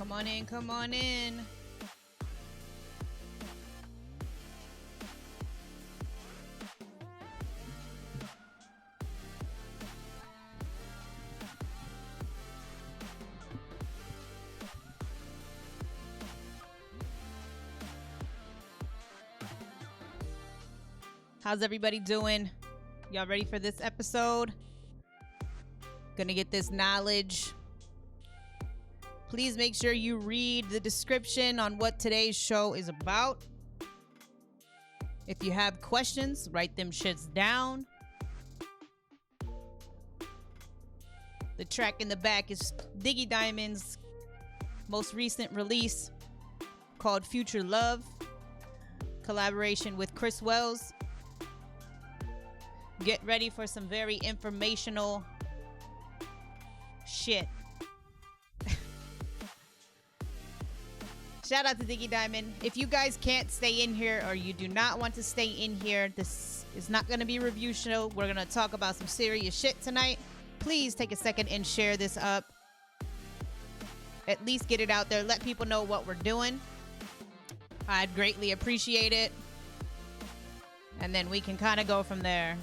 Come on in, come on in. How's everybody doing? Y'all ready for this episode? Gonna get this knowledge. Please make sure you read the description on what today's show is about. If you have questions, write them shits down. The track in the back is Diggy Diamond's most recent release called Future Love, collaboration with Chris Wells. Get ready for some very informational shit. Shout out to Diggy Diamond. If you guys can't stay in here or you do not want to stay in here, this is not going to be a review show. We're going to talk about some serious shit tonight. Please take a second and share this up. At least get it out there. Let people know what we're doing. I'd greatly appreciate it. And then we can kind of go from there.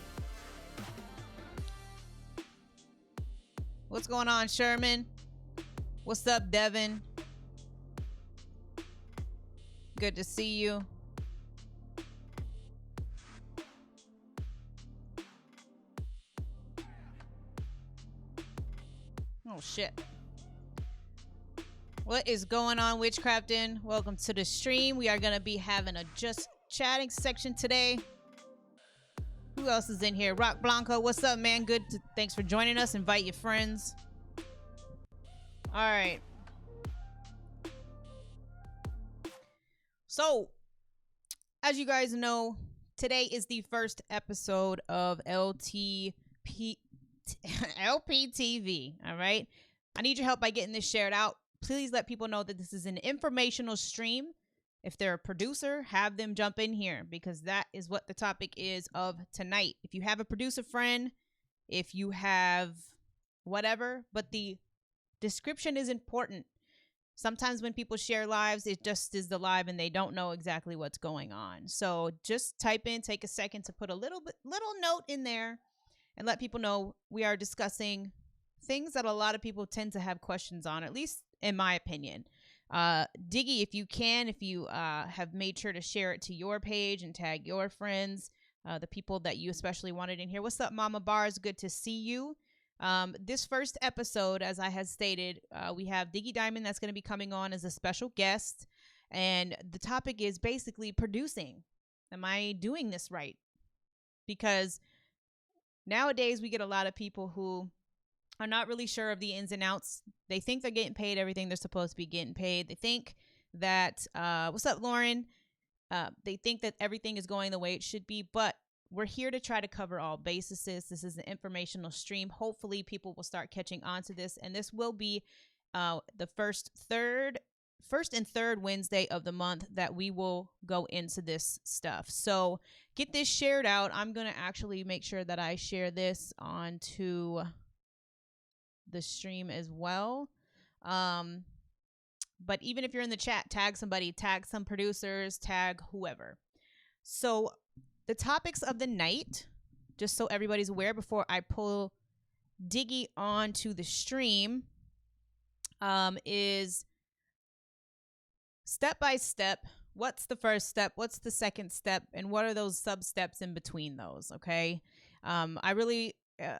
What's going on, Sherman? What's up, Devin? Good to see you. Oh, shit. What is going on, Witchcrafting? Welcome to the stream. We are going to be having a just chatting section today. Who else is in here? Rock Blanco, what's up, man? Good. Thanks for joining us. Invite your friends. All right. So, as you guys know, today is the first episode of LP TV. All right. I need your help by getting this shared out. Please let people know that this is an informational stream. If they're a producer, have them jump in here because that is what the topic is of tonight. If you have a producer friend, if you have whatever, but the description is important. Sometimes when people share lives, it just is the live and they don't know exactly what's going on. So just type in, take a second to put a little note in there and let people know we are discussing things that a lot of people tend to have questions on, at least in my opinion. Diggy, if you have made sure to share it to your page and tag your friends, the people that you especially wanted in here. What's up, Mama Bars? Good to see you. This first episode, as I had stated, we have Diggy Diamond that's going to be coming on as a special guest. And the topic is basically producing. Am I doing this right? Because nowadays we get a lot of people who are not really sure of the ins and outs. They think they're getting paid everything they're supposed to be getting paid. They think that, what's up, Lauren? They think that everything is going the way it should be, but we're here to try to cover all bases. This is an informational stream. Hopefully people will start catching on to this, and this will be the first and third Wednesday of the month that we will go into this stuff. So get this shared out. I'm going to actually make sure that I share this onto the stream as well. But even if you're in the chat, tag somebody, tag some producers, tag whoever. So the topics of the night, just so everybody's aware before I pull Diggy onto the stream, is step by step. What's the first step? What's the second step? And what are those sub steps in between those? Okay. I really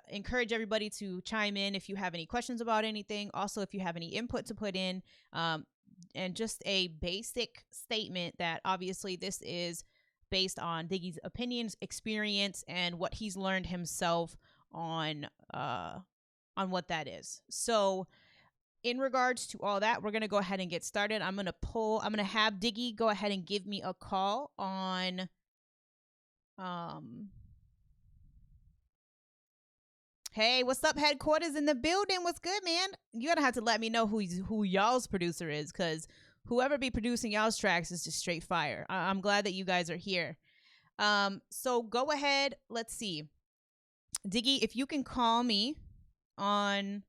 encourage everybody to chime in if you have any questions about anything. Also, if you have any input to put in, and just a basic statement that obviously this is based on Diggy's opinions, experience, and what he's learned himself on what that is. So in regards to all that, we're going to go ahead and get started. I'm going to have Diggy go ahead and give me a call on, hey, what's up, headquarters in the building? What's good, man? You're going to have to let me know who y'all's producer is, because whoever be producing y'all's tracks is just straight fire. I'm glad that you guys are here. So go ahead. Let's see. Diggy, if you can call me on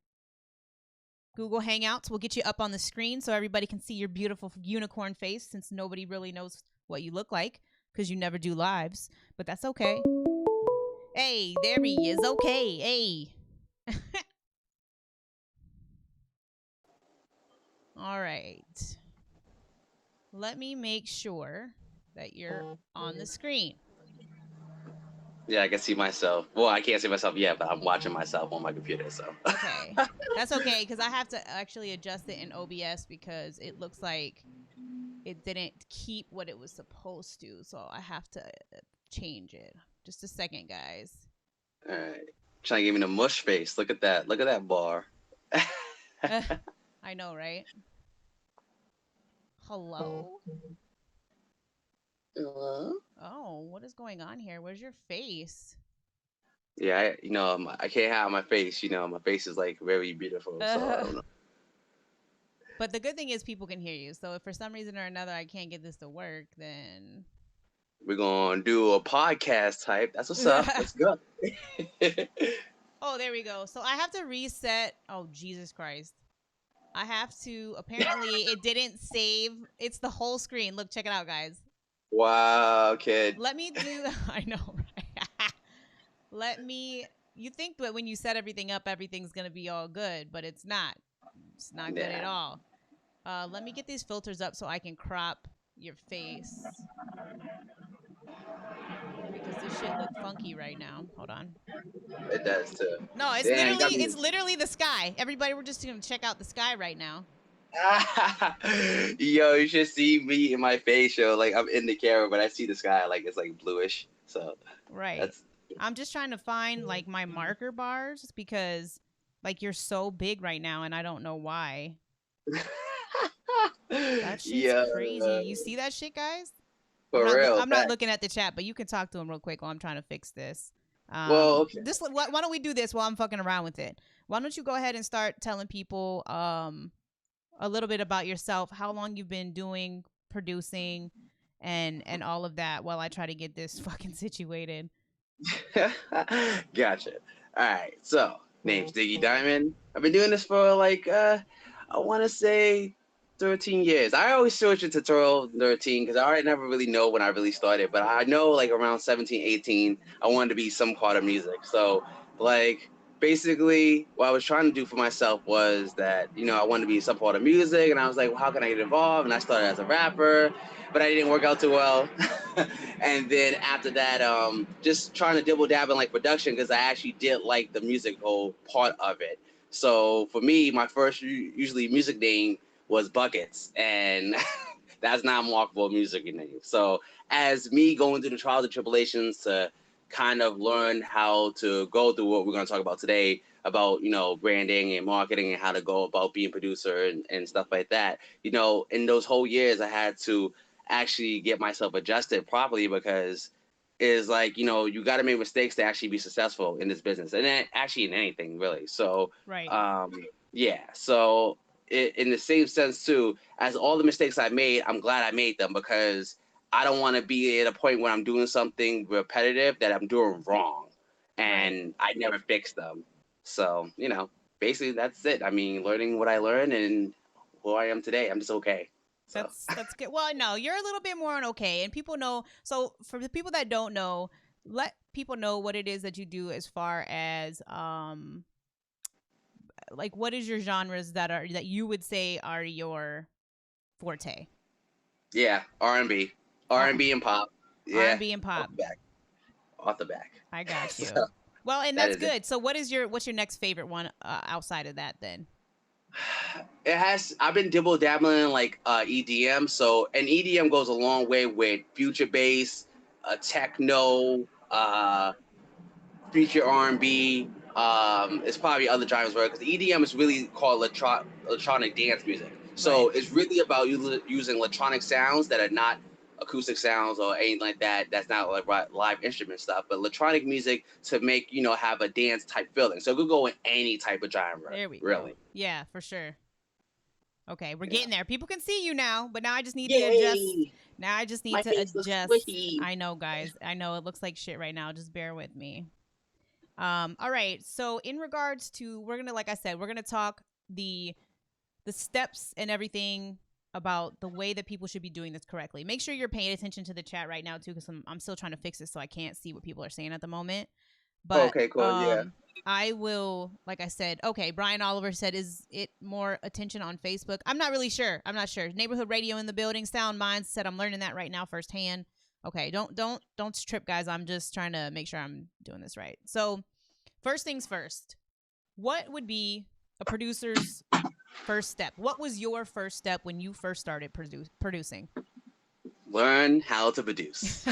Google Hangouts. We'll get you up on the screen so everybody can see your beautiful unicorn face, since nobody really knows what you look like because you never do lives. But that's okay. Hey, there he is. Okay. Hey. All right. Let me make sure that you're on the screen. Yeah, I can see myself. Well, I can't see myself yet, but I'm watching myself on my computer, so. Okay. That's okay, because I have to actually adjust it in OBS because it looks like it didn't keep what it was supposed to, so I have to change it. Just a second, guys. All right. Trying to give me the mush face. Look at that. Look at that bar. I know, right? Hello? Oh, what is going on here? Where's your face? Yeah, I can't hide my face. My face is like very beautiful, so I don't know. But the good thing is people can hear you. So if for some reason or another I can't get this to work, then we're gonna do a podcast type. That's what's up. Let's go. Oh, there we go. So I have to reset. Oh, Jesus Christ. I have to, apparently it didn't save. It's the whole screen. Look, check it out, guys. Wow, kid. Let me do, I know, right? You think that when you set everything up, everything's going to be all good, but it's not. It's not good at all. Let me get these filters up so I can crop your face. Because this shit looks funky right now. Hold on. It does too. No, it's literally the sky. Everybody, we're just gonna check out the sky right now. Yo, you should see me in my face, yo. Like I'm in the camera, but I see the sky like it's like bluish. So right. I'm just trying to find like my marker bars because like you're so big right now, and I don't know why. That shit's crazy. You see that shit, guys? I'm not looking at the chat, but you can talk to him real quick while I'm trying to fix this. Well, okay. Why don't we do this while I'm fucking around with it? Why don't you go ahead and start telling people a little bit about yourself, how long you've been doing producing, and all of that, while I try to get this fucking situated. Gotcha. All right. So, name's Diggy Diamond. I've been doing this for like I want to say 13 years. I always switch it to 13 because I never really know when I really started, but I know like around 17, 18, I wanted to be some part of music. So like basically what I was trying to do for myself was that, I wanted to be some part of music, and I was like, well, how can I get involved? And I started as a rapper, but I didn't work out too well. And then after that, just trying to dibble dab in like production because I actually did like the musical part of it. So for me, my first usually music name was Buckets, and that's not a marketable music name. So as me going through the trials and tribulations to kind of learn how to go through what we're going to talk about today about, branding and marketing and how to go about being a producer and stuff like that, in those whole years, I had to actually get myself adjusted properly because is like, you got to make mistakes to actually be successful in this business, and then actually in anything really. So, right. Yeah. So in the same sense too, as all the mistakes I made, I'm glad I made them because I don't want to be at a point where I'm doing something repetitive that I'm doing wrong and I never fix them. So, basically that's it. I mean, learning what I learned and who I am today, I'm just okay. So. That's good. Well, no, you're a little bit more on okay, and people know. So for the people that don't know, let people know what it is that you do as far as like what is your genres that you would say are your forte? Yeah, R&B and pop. Yeah, R&B and pop. Off the back. I got you. So, well, and that's good. So what's your next favorite one outside of that then? I've been dibble dabbling in like EDM. So, and EDM goes a long way with future bass, techno, future R&B. It's probably other genres because EDM is really called electronic dance music. So it's really about using electronic sounds that are not acoustic sounds or anything like that. That's not like live instrument stuff, but electronic music to make, have a dance type feeling. So it could go in any type of genre. There we go. Yeah, for sure. Okay, we're getting there. People can see you now, but now I just need to adjust. Now I just need to adjust. I know, guys. I know it looks like shit right now. Just bear with me. All right. So in regards to, we're gonna, like I said, we're gonna talk the the steps and everything about the way that people should be doing this correctly. Make sure you're paying attention to the chat right now too, because I'm still trying to fix it, so I can't see what people are saying at the moment. But Okay, cool. Yeah. I will, like I said, okay, Brian Oliver said, is it more attention on Facebook? I'm not really sure. I'm not sure. Neighborhood radio in the building, Sound Minds said, I'm learning that right now firsthand. Okay, don't trip, guys. I'm just trying to make sure I'm doing this right. So, first things first, what would be a producer's first step? What was your first step when you first started producing? Learn how to produce.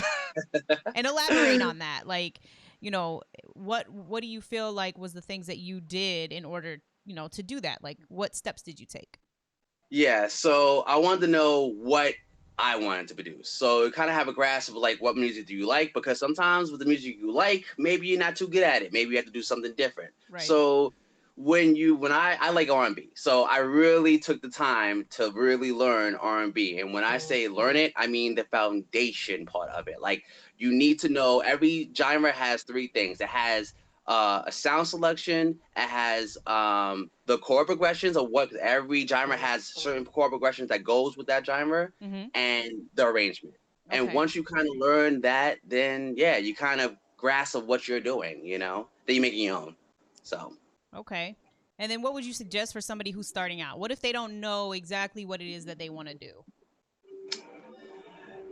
And elaborate on that. Like, you know, what do you feel like was the things that you did in order, you know, to do that? Like, what steps did you take? Yeah, so I wanted to know what I wanted to produce. So kind of have a grasp of like what music do you like, because sometimes with the music you like, maybe you're not too good at it. Maybe you have to do something different. Right. So when I like R&B, so I really took the time to really learn R&B. And when I say learn it, I mean the foundation part of it. Like you need to know every genre has three things. It has a sound selection. It has the chord progressions of what every genre has, certain chord progressions that goes with that genre, and the arrangement. Okay. And once you kind of learn that, then yeah, you kind of grasp of what you're doing. You know, that you're making your own. So. Okay. And then what would you suggest for somebody who's starting out? What if they don't know exactly what it is that they want to do?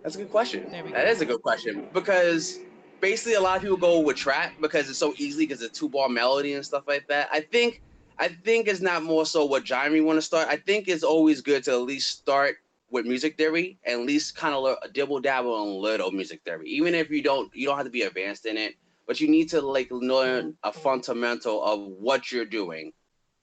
That's a good question. There we go. That is a good question, because basically a lot of people go with trap because it's so easy, because it's 2-bar melody and stuff like that. I think it's not more so what genre you want to start. I think it's always good to at least start with music theory and at least kind of dibble dabble on little music theory, even if you don't have to be advanced in it, but you need to like learn a fundamental of what you're doing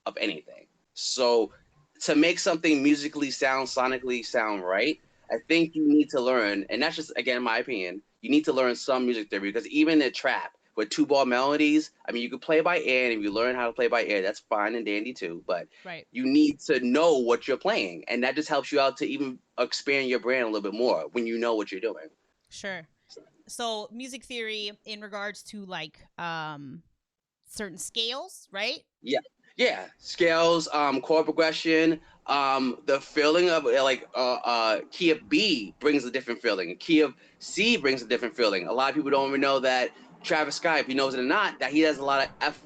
of anything. So to make something musically sonically sound right, I think you need to learn, and that's just again my opinion, you need to learn some music theory, because even in trap with 2-bar melodies, I mean you could play by ear, and if you learn how to play by ear, that's fine and dandy too. But right, you need to know what you're playing, and that just helps you out to even expand your brand a little bit more when you know what you're doing. Sure. So music theory in regards to like certain scales, right? Yeah, scales, chord progression, the feeling of like key of B brings a different feeling. Key of C brings a different feeling. A lot of people don't even know that Travis Scott, if he knows it or not, that he does a lot of F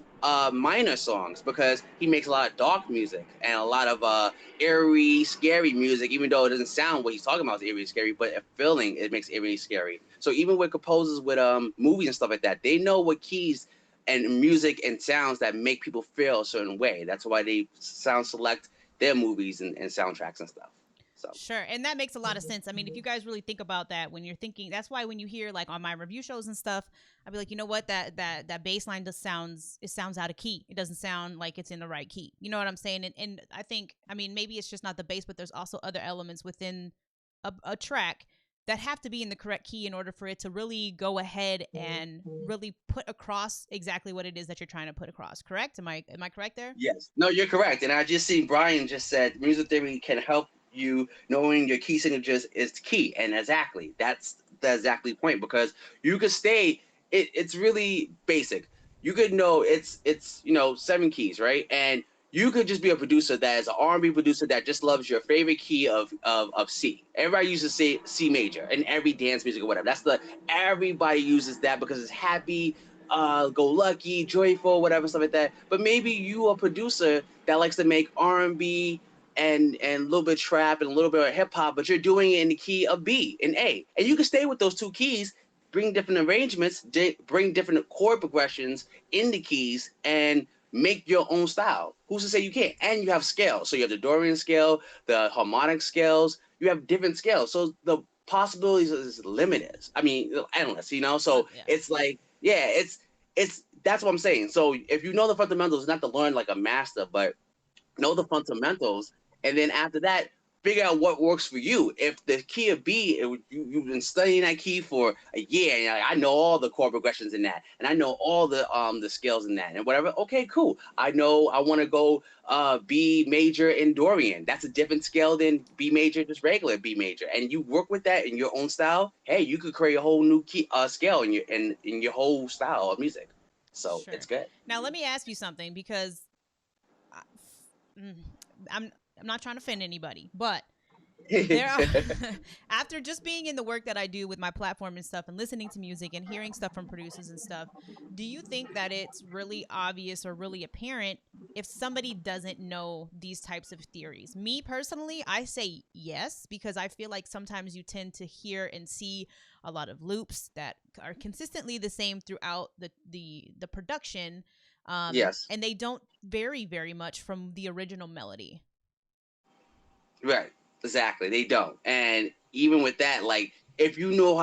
minor songs, because he makes a lot of dark music and a lot of eerie, scary music, even though it doesn't sound what he's talking about is eerie, scary, but a feeling it makes eerie, scary. So even with composers with movies and stuff like that, they know what keys and music and sounds that make people feel a certain way. That's why they sound select their movies and soundtracks and stuff. So sure, and that makes a lot of sense. I mean, if you guys really think about that, when you're thinking, that's why when you hear like on my review shows and stuff, I'd be like, you know what, that bass line just sounds out of key. It doesn't sound like it's in the right key. You know what I'm saying? And I think, I mean, maybe it's just not the bass, but there's also other elements within a track that have to be in the correct key in order for it to really go ahead and really put across exactly what it is that you're trying to put across. Correct? Am I correct there? yes, no, you're correct. And I just see Brian just said music theory can help you knowing your key signatures is key, and exactly that's the exactly point, because you could stay. It's really basic. You could know it's 7 keys, right? And you could just be a producer that is an R&B producer that just loves your favorite key of C. Everybody uses C major in every dance music or whatever. Everybody uses that because it's happy, go lucky, joyful, whatever, stuff like that. But maybe you a producer that likes to make R&B and a little bit of trap and a little bit of hip hop, but you're doing it in the key of B and A, and you can stay with those 2 keys, bring different arrangements, bring different chord progressions in the keys, and make your own style. Who's to say you can't? And you have scales. So you have the Dorian scale, the harmonic scales. You have different scales. So the possibilities is limited. I mean, endless. So Yeah. it's like, yeah, it's that's what I'm saying. So if you know the fundamentals, not to learn like a master, but know the fundamentals, and then after that, figure out what works for you. If the key of B, you've been studying that key for a year, and I know all the chord progressions in that, and I know all the scales in that, and whatever. Okay, cool. I know I want to go B major in Dorian. That's a different scale than B major, just regular B major. And you work with that in your own style. Hey, you could create a whole new key scale in your whole style of music. So Sure. it's good. Now let me ask you something, because I- I'm I'm not trying to offend anybody, but there are after just being in the work that I do with my platform and stuff and listening to music and hearing stuff from producers and stuff, do you think that it's really obvious or really apparent if somebody doesn't know these types of theories? Me personally, I say yes, because I feel like sometimes you tend to hear and see a lot of loops that are consistently the same throughout the production, Yes. and they don't vary very much from the original melody. Right. Exactly. They don't. And even with that, like if you knew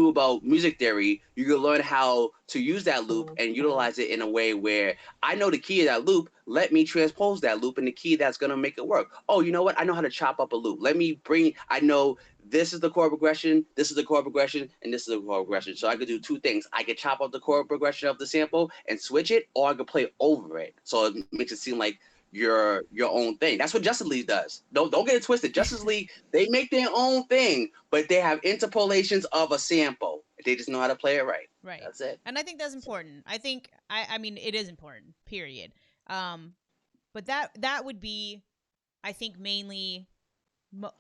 about music theory, you could learn how to use that loop and utilize it in a way where I know the key of that loop. Let me transpose that loop in the key that's gonna make it work. Oh, you know what? I know how to chop up a loop. I know this is the chord progression, this is the chord progression, and this is the chord progression. So I could do two things. I could chop up the chord progression of the sample and switch it, or I could play over it. So it makes it seem like your own thing. That's what Justice League does. Don't get it twisted. Justice League, they make their own thing, but they have interpolations of a sample. They just know how to play it right. Right. That's it. And I think that's important. I mean it is important, period. Um but that would be, I think, mainly what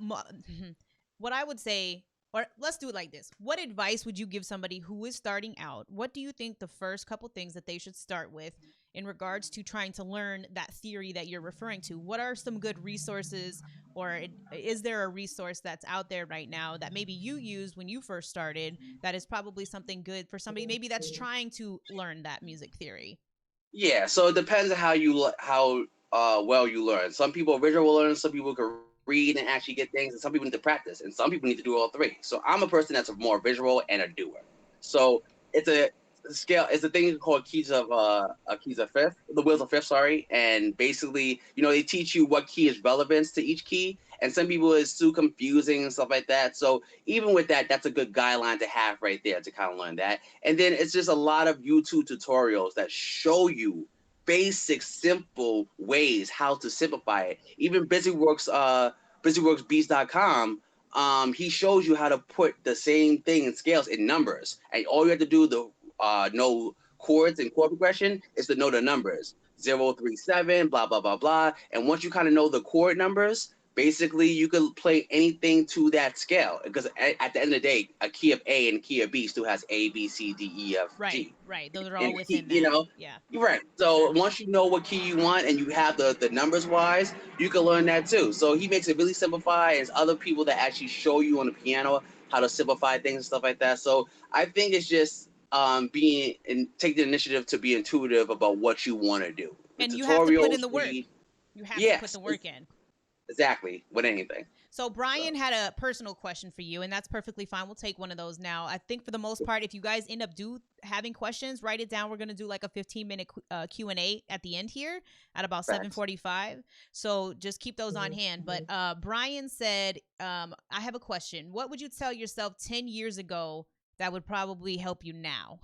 I would say, or let's do it like this. What advice would you give somebody who is starting out? What do you think the first couple things that they should start with in regards to trying to learn that theory that you're referring to? What are some good resources, or is there a resource that's out there right now that maybe you used when you first started that is probably something good for somebody maybe that's trying to learn that music theory? Yeah, so it depends on how well you learn. Some people visual learn, some people can read and actually get things, and some people need to practice, and some people need to do all three. So I'm a person that's a more visual and a doer. So it's a scale. It's a thing called keys of fifth, the wheels of fifth. Sorry, and basically, they teach you what key is relevance to each key, and some people it's too confusing and stuff like that. So even with that, that's a good guideline to have right there to kind of learn that. And then it's just a lot of YouTube tutorials that show you basic, simple ways how to simplify it. Even BusyWorksBeats.com, he shows you how to put the same thing in scales in numbers. And all you have to do to know chords and chord progression is to know the numbers. 037, blah, blah, blah, blah. And once you kind of know the chord numbers, basically you can play anything to that scale, because at the end of the day, a key of A and a key of B still has A, B, C, D, E, F, Right, G. right. Those are all And within that. Yeah. you're right. For So sure. once you know what key you want and you have the numbers wise, you can learn that too. So he makes it really simplified. There's other people that actually show you on the piano how to simplify things and stuff like that. So I think it's just being and take the initiative to be intuitive about what you want to do. The And you have to put in tutorials, the work. read. You have to put Yes, the work in. exactly. With anything. So Brian So had a personal question for you, and that's perfectly fine. We'll take one of those now. I think for the most part, if you guys end up having questions, write it down. We're gonna do like a 15-minute Q&A at the end here at about facts. 7:45. So just keep those on hand. But Brian said, "I have a question. What would you tell yourself 10 years ago that would probably help you now?"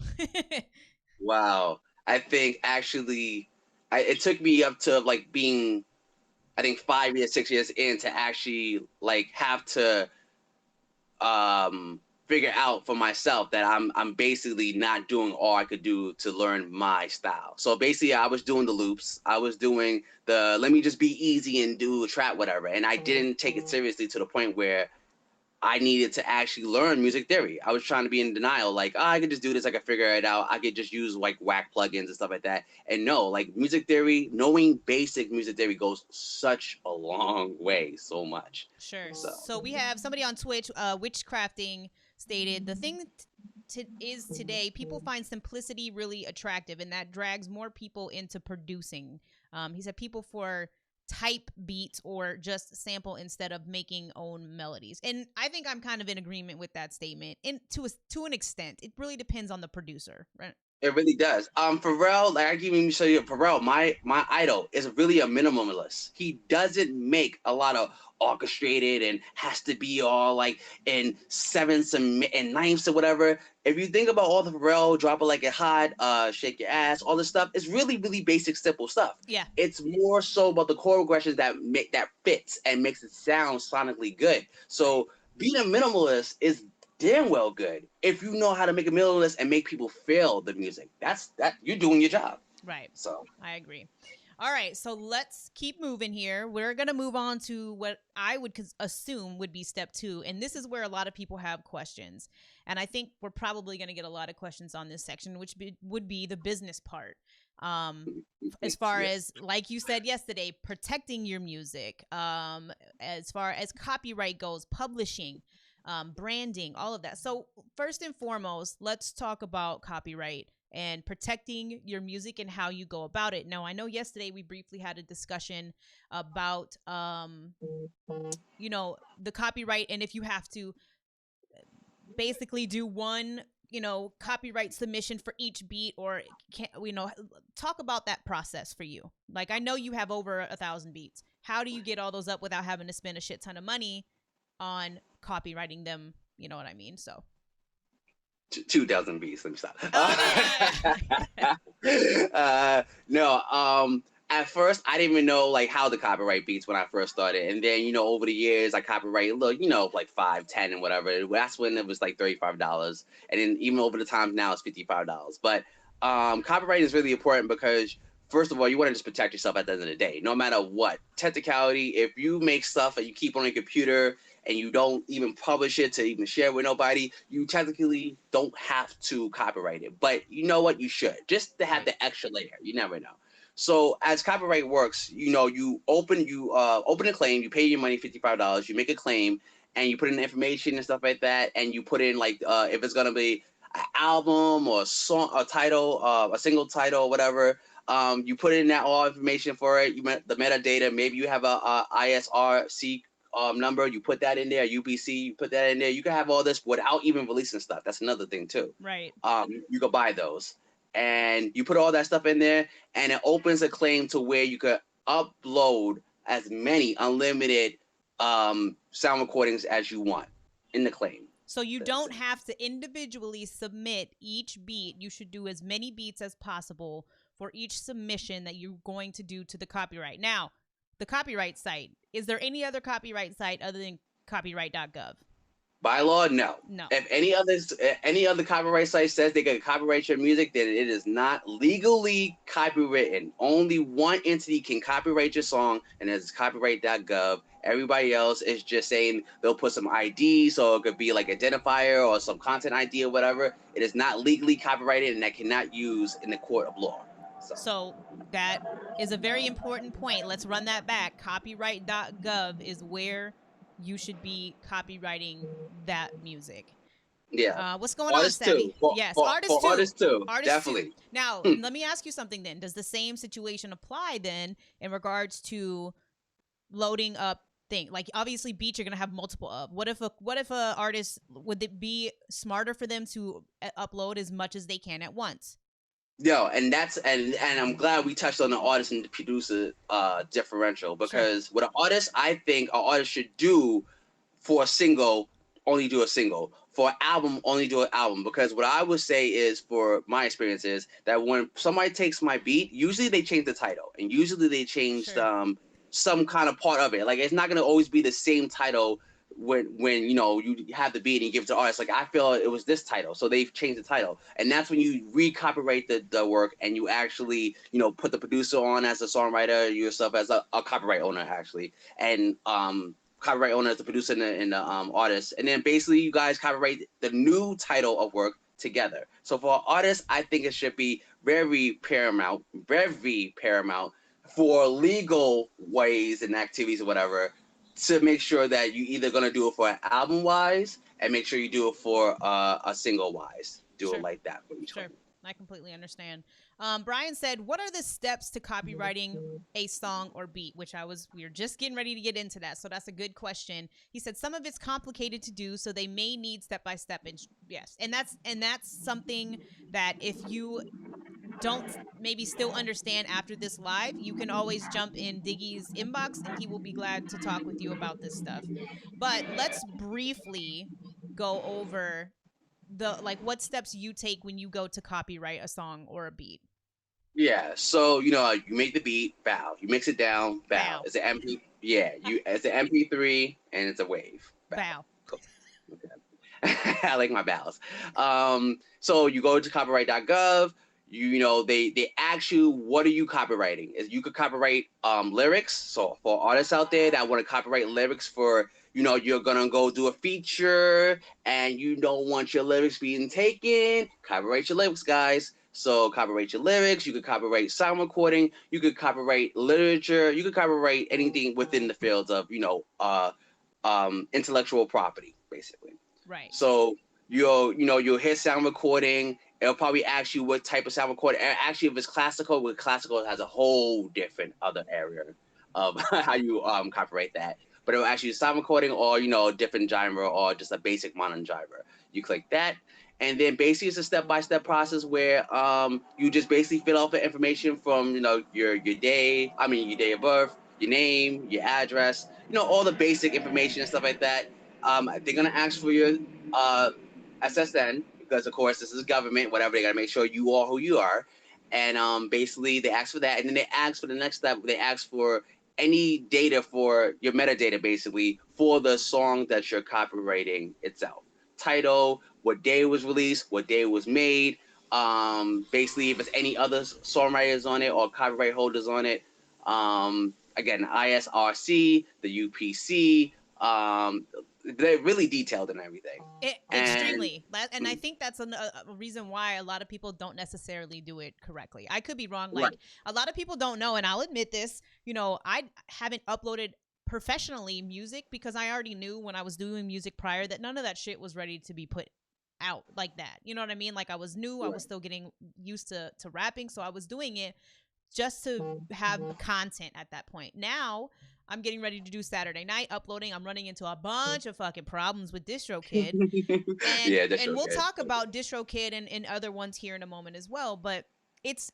Wow. I think actually, it took me up to like being, I think 5 years, 6 years in to actually like have to figure out for myself that I'm basically not doing all I could do to learn my style. So basically, I was doing the loops, I was doing the let me just be easy and do a trap whatever, and I didn't take it seriously to the point where I needed to actually learn music theory. I was trying to be in denial, like, I could just do this, I could figure it out, I could just use like whack plugins and stuff like that. And no, like music theory, knowing basic music theory goes such a long way, so much. Sure. So So we have somebody on Twitch, Witchcrafting, stated the thing is today people find simplicity really attractive, and that drags more people into producing. He said people for type beats or just sample instead of making own melodies, and I think I'm kind of in agreement with that statement. And to an extent, it really depends on the producer, right? it really does. Pharrell, like I can even show you Pharrell, my idol is really a minimalist. He doesn't make a lot of orchestrated and has to be all like in sevenths and ninths or whatever. If you think about all the Pharrell, drop it like it hot, shake your ass, all this stuff, it's really, really basic, simple stuff. Yeah. It's more so about the chord progressions that fits and makes it sound sonically good. So being a minimalist is damn well good if you know how to make a minimalist and make people feel the music. That you're doing your job. Right. So I agree. All right, so let's keep moving here. We're going to move on to what I would assume would be step 2. And this is where a lot of people have questions. And I think we're probably going to get a lot of questions on this section, which would be the business part. As far as, like you said yesterday, protecting your music, as far as copyright goes, publishing, branding, all of that. So first and foremost, let's talk about copyright and protecting your music and how you go about it. Now, I know yesterday we briefly had a discussion about, you know, the copyright, and if you have to basically do one, you know, copyright submission for each beat, or you know, talk about that process for you. Like, I know you have over 1,000 beats. How do you get all those up without having to spend a shit ton of money on copywriting them? You know what I mean? So 2,000 beats. Let me stop. Yeah. No. At first, I didn't even know like how to copyright beats when I first started, and then you know over the years I copyright, look, you know, like 5, 10, and whatever. That's when it was like $35, and then even over the times now it's $55. But copyright is really important because first of all, you want to just protect yourself at the end of the day, no matter what technicality. If you make stuff and you keep on your computer and you don't even publish it to even share with nobody, you technically don't have to copyright it. But you know what? You should, just to have the extra layer. You never know. So as copyright works, you know, you open a claim, you pay your money, $55, you make a claim, and you put in the information and stuff like that, and you put in like if it's gonna be an album or a song, a title, a single title, whatever. You put in that all information for it. You the metadata. Maybe you have a ISRC number. You put that in there. UPC. You put that in there. You can have all this without even releasing stuff. That's another thing too. Right. You could buy those, and you put all that stuff in there, and it opens a claim to where you could upload as many unlimited sound recordings as you want in the claim. So you don't have to individually submit each beat. You should do as many beats as possible for each submission that you're going to do to the copyright. Now, the copyright site, is there any other copyright site other than copyright.gov? By law, no. No. If any other copyright site says they can copyright your music, then it is not legally copywritten. Only one entity can copyright your song, and it's copyright.gov. Everybody else is just saying they'll put some ID, so it could be like identifier or some content ID or whatever. It is not legally copyrighted, and that cannot use in the court of law. So that is a very important point. Let's run that back. Copyright.gov is where you should be copywriting that music. Yeah. What's going on, Savvy? Yes, artists too. Definitely. Too. Now, let me ask you something then. Does the same situation apply then in regards to loading up thing? Like, obviously beats you're going to have multiple of. What if a artist, would it be smarter for them to upload as much as they can at once? No, and I'm glad we touched on the artist and the producer differential, because what an artist, I think an artist should do for a single, only do a single. For an album, only do an album. Because what I would say is, for my experience, is that when somebody takes my beat, usually they change the title, and usually they changed some kind of part of it. Like, it's not gonna always be the same title when you know you have the beat and you give it to the artist. Like, I feel it was this title, so they've changed the title, and that's when you re-copyright the work, and you actually, you know, put the producer on as a songwriter, yourself as a copyright owner actually, and copyright owner as the producer and the artist, and then basically you guys copyright the new title of work together. So for an artist, I think it should be very paramount for legal ways and activities or whatever, to make sure that you either gonna do it for an album wise, and make sure you do it for a single wise. Do it like that for each one. I completely understand. Brian said, "What are the steps to copywriting a song or beat?" Which we were just getting ready to get into that, so that's a good question. He said some of it's complicated to do, so they may need step by step. Yes, and that's something that if you don't maybe still understand after this live, you can always jump in Diggy's inbox and he will be glad to talk with you about this stuff. But let's briefly go over what steps you take when you go to copyright a song or a beat. Yeah, so you know, you make the beat, bow. You mix it down, bow. It's an MP. Yeah, it's an MP3 and it's a wave. Bow. Cool. Okay. I like my bows. So you go to copyright.gov. you know, they ask you, what are you copywriting? Is you could copyright lyrics. So for artists out there that want to copyright lyrics for, you know, you're gonna go do a feature and you don't want your lyrics being taken, copyright your lyrics, guys. So copyright your lyrics. You could copyright sound recording. You could copyright literature. You could copyright anything within the fields of, you know, intellectual property, basically. Right. So you'll hear sound recording. It'll probably ask you what type of sound recording. Actually, if it's classical, with classical, it has a whole different other area of how you copyright that. But it'll ask you sound recording, or you know, a different genre, or just a basic modern genre. You click that, and then basically it's a step-by-step process where you just basically fill out the information from, you know, your day. I mean, your day of birth, your name, your address. You know, all the basic information and stuff like that. They're gonna ask for your SSN, because of course this is government. Whatever, they gotta make sure you are who you are, and basically they ask for that, and then they ask for the next step. They ask for any data for your metadata, basically for the song that you're copywriting itself. Title, what day it was released, what day it was made. Basically, if it's any other songwriters on it or copyright holders on it. Again, ISRC, the UPC. They're really detailed in everything. Extremely. And I think that's a reason why a lot of people don't necessarily do it correctly. I could be wrong. Like, Right. a lot of people don't know, and I'll admit this, you know, I haven't uploaded professionally music because I already knew when I was doing music prior that none of that shit was ready to be put out like that. You know what I mean? Like, I was new. I was still getting used to rapping, so I was doing it just to have content at that point. Now I'm getting ready to do Saturday night uploading. I'm running into a bunch of fucking problems with DistroKid. And Yeah, and we'll talk about DistroKid and other ones here in a moment as well. But it's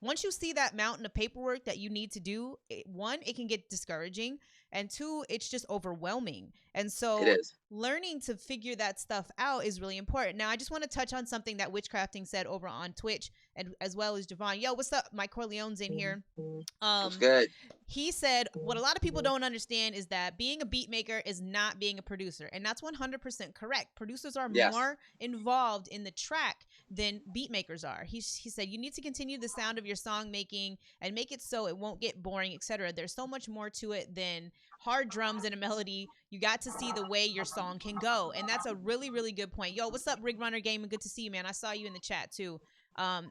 once you see that mountain of paperwork that you need to do, one, it can get discouraging, and two, it's just overwhelming. And so it is. learning to figure that stuff out is really important. Now, I just want to touch on something that Witchcrafting said over on Twitch, and as well as Javon. Yo, what's up? Mike Corleone's in here. That's good. He said what a lot of people don't understand is that being a beat maker is not being a producer, and that's 100% correct. Producers are more involved in the track than beat makers are. He said you need to continue the sound of your song making and make it so it won't get boring, etc. There's so much more to it than hard drums and a melody. You got to see the way your song can go, and that's a really, really good point. Yo, what's up, Rig Runner Gaming? Good to see you, man. I saw you in the chat too.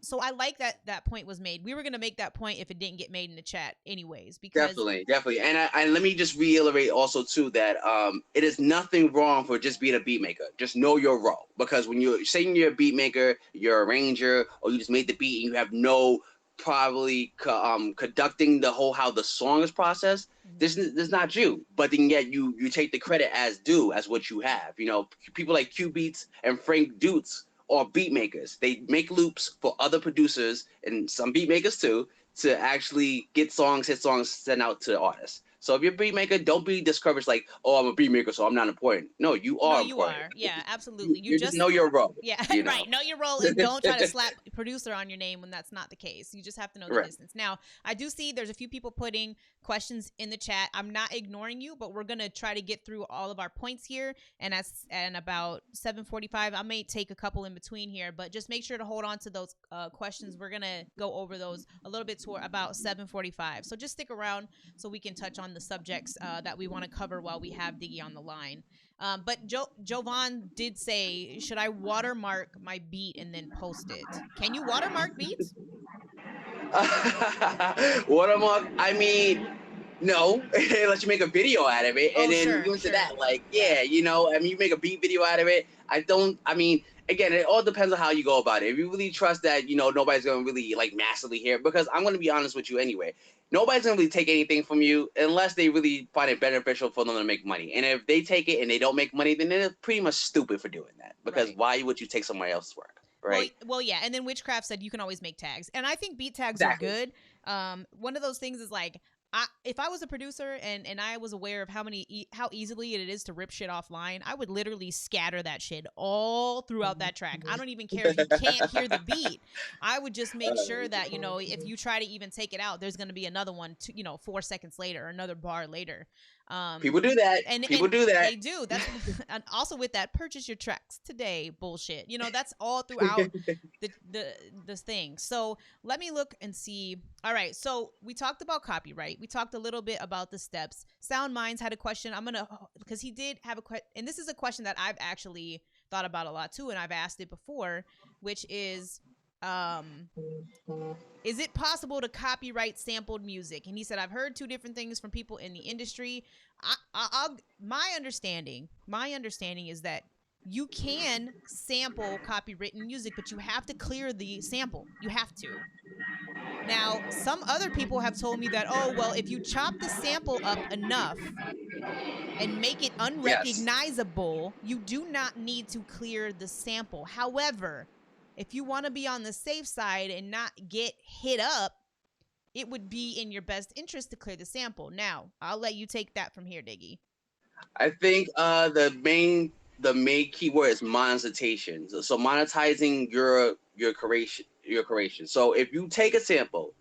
So I like that point was made. We were gonna make that point if it didn't get made in the chat, anyways. Because definitely, and let me just reiterate also too that it is nothing wrong for just being a beat maker. Just know your role, because when you're saying you're a beat maker, you're a arranger, or you just made the beat and you have no probably conducting the whole how the song is processed. This is not you, but then yet you take the credit as due as what you have. You know, people like Q Beats and Frank Dutz or beat makers. They make loops for other producers and some beat makers too to actually get songs, hit songs, sent out to artists. So if you're a beat maker, don't be discouraged like, oh, I'm a beat maker, so I'm not important. No, you are important. You are. Yeah, absolutely. You just know your role. Yeah, you know? Right. Know your role, and don't try to slap producer on your name when that's not the case. You just have to know the distance. Now, I do see there's a few people putting questions in the chat. I'm not ignoring you, but we're going to try to get through all of our points here. And about 7:45, I may take a couple in between here, but just make sure to hold on to those questions. We're going to go over those a little bit toward about 7:45. So just stick around so we can touch on the subjects that we want to cover while we have Diggy on the line. But Jovan did say, should I watermark my beat and then post it? Can you watermark beats? Watermark, I mean, no. Let you make a video out of it, and then go into that. Like, yeah, you know, I mean, you make a beat video out of it. I mean, again, it all depends on how you go about it. If you really trust that, you know, nobody's going to really, like, massively hear it, because I'm going to be honest with you anyway. Nobody's going to really take anything from you unless they really find it beneficial for them to make money. And if they take it and they don't make money, then they're pretty much stupid for doing that. Because why would you take somebody else's work? Right. Well, yeah. And then Witchcraft said you can always make tags. And I think beat tags are good. One of those things is like, if I was a producer and I was aware of how easily it is to rip shit offline, I would literally scatter that shit all throughout that track. I don't even care if you can't hear the beat. I would just make sure that, you know, if you try to even take it out, there's going to be another one, 4 seconds later, or another bar later. People do that. People do that. They do. That's and also with that, purchase your tracks today bullshit. That's all throughout the thing. So let me look and see. All right. So we talked about copyright. We talked a little bit about the steps. Sound Minds had a question. I'm gonna because he did have a question, and this is a question that I've actually thought about a lot too, and I've asked it before, which is it possible to copyright sampled music? And he said, I've heard two different things from people in the industry. My understanding is that you can sample copywritten music, but you have to clear the sample. You have to. Now, some other people have told me that, oh, well, if you chop the sample up enough and make it unrecognizable, you do not need to clear the sample. However, if you want to be on the safe side and not get hit up, it would be in your best interest to clear the sample. Now, I'll let you take that from here, Diggy. I think the main keyword is monetization. So monetizing your creation. So if you take a sample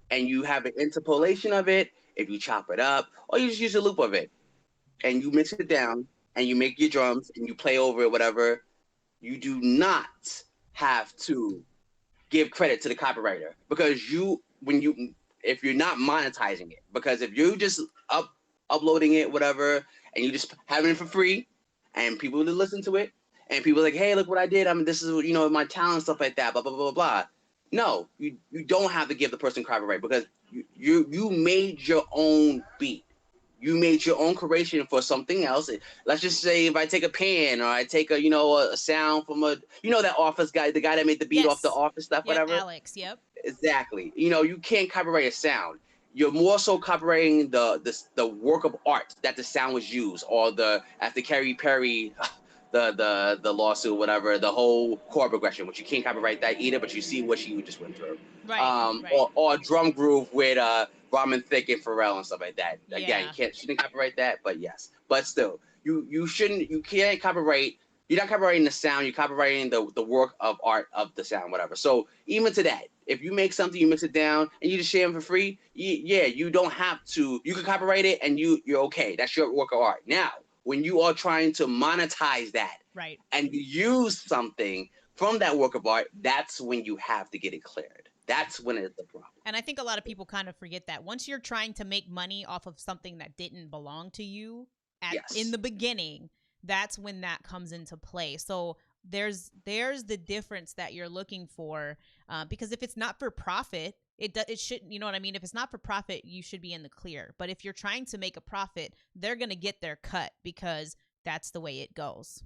and you have an interpolation of it, if you chop it up, or you just use a loop of it, and you mix it down, and you make your drums, and you play over it, whatever, you do not have to give credit to the copywriter, because if you're not monetizing it, because if you just uploading it, whatever, and you just having it for free, and people will listen to it, and people are like, hey, look what I did. This is my talent, stuff like that, blah blah blah blah. No, you don't have to give the person copyright, because you made your own beat. You made your own creation for something else. Let's just say if I take a pen, or I take a sound from that Office guy, the guy that made the beat off the Office stuff, whatever. Alex, yep. Exactly. You can't copyright a sound. You're more so copyrighting the work of art that the sound was used, or after Katy Perry, the lawsuit, whatever, the whole chord progression, which you can't copyright that either, but you see what she just went through. Right. Or a drum groove with Ramen Thicke and Pharrell and stuff like that. Yeah. Again, she didn't copyright that, but yes. But still, you can't copyright. You're not copyrighting the sound. You're copyrighting the work of art of the sound, whatever. So even to that, if you make something, you mix it down, and you just share them for free, you don't have to. You can copyright it, and you're okay. That's your work of art. Now, when you are trying to monetize that, right, and use something from that work of art, that's when you have to get it cleared. That's when it's the problem. And I think a lot of people kind of forget that. Once you're trying to make money off of something that didn't belong to you in the beginning, that's when that comes into play. So there's the difference that you're looking for, because if it's not for profit, it shouldn't, you know what I mean? If it's not for profit, you should be in the clear. But if you're trying to make a profit, they're going to get their cut, because that's the way it goes.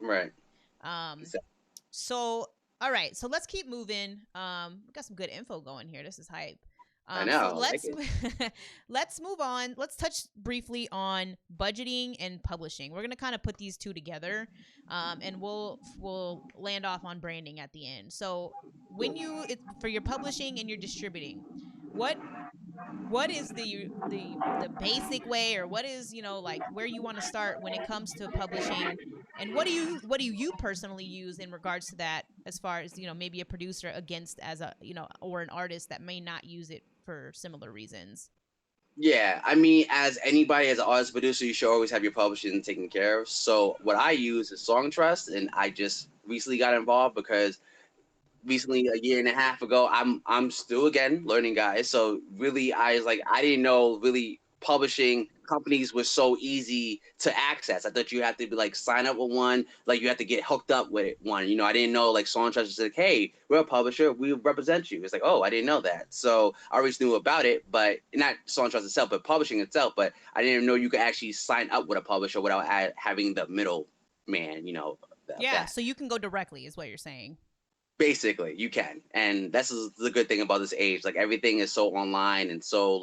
Right. So, all right. So let's keep moving. We got some good info going here. This is hype. I know. So let's move on. Let's touch briefly on budgeting and publishing. We're gonna kind of put these two together, and we'll land off on branding at the end. So for your publishing and your distributing, what is the basic way, or what is like where you want to start when it comes to publishing, and what do you personally use in regards to that, as far as maybe a producer against as a or an artist that may not use it for similar reasons? Yeah, I mean, as anybody, as an artist producer, you should always have your publishing taken care of. So what I use is Song Trust, and I just recently got involved because recently, a year and a half ago, I'm still again learning, guys. So really, I didn't know really publishing companies was so easy to access. I thought you had to be sign up with one, you have to get hooked up with one. I didn't know Song Trust was like, hey, we're a publisher, we represent you. It's like, oh, I didn't know that. So I always knew about it, but not Song Trust itself, but publishing itself. But I didn't know you could actually sign up with a publisher without having the middle man. So you can go directly, is what you're saying. Basically, you can, and that's the good thing about this age. Everything is so online and so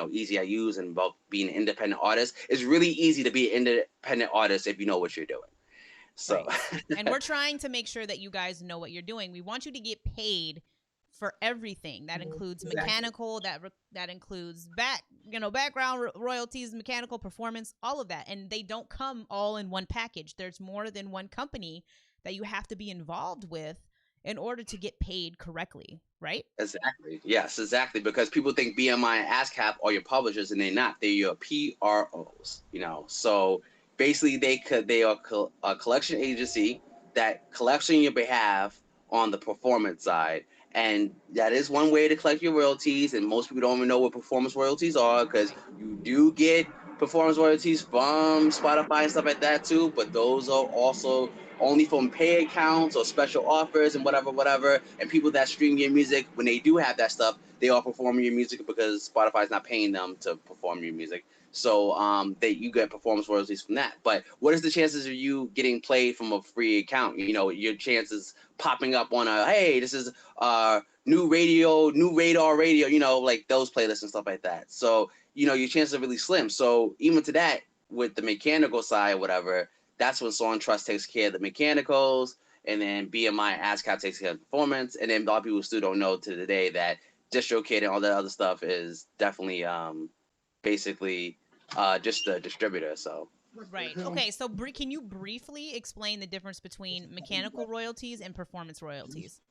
easy to use. And about being an independent artist, it's really easy to be an independent artist if you know what you're doing. So, right. And we're trying to make sure that you guys know what you're doing. We want you to get paid for everything. That includes mechanical, that includes background royalties, mechanical performance, all of that. And they don't come all in one package. There's more than one company that you have to be involved with in order to get paid correctly, right? Exactly. Yes, exactly. Because people think BMI and ASCAP are your publishers, and they're not. They're your PROs. So basically, they are a collection agency that collects on your behalf on the performance side, and that is one way to collect your royalties. And most people don't even know what performance royalties are, because you do get performance royalties from Spotify and stuff like that too. But those are also only from pay accounts or special offers and whatever. And people that stream your music, when they do have that stuff, they are performing your music because Spotify's not paying them to perform your music. So you get performance royalties from that. But what is the chances of you getting played from a free account? Your chances popping up on hey, this is new radio, new radar radio, like those playlists and stuff like that. So, your chances are really slim. So even to that, with the mechanical side, whatever, that's when Song Trust takes care of the mechanicals, and then BMI ASCAP takes care of performance. And then a lot of people still don't know to the day that DistroKid and all that other stuff is definitely basically just a distributor. So Right. Okay. So can you briefly explain the difference between mechanical royalties and performance royalties?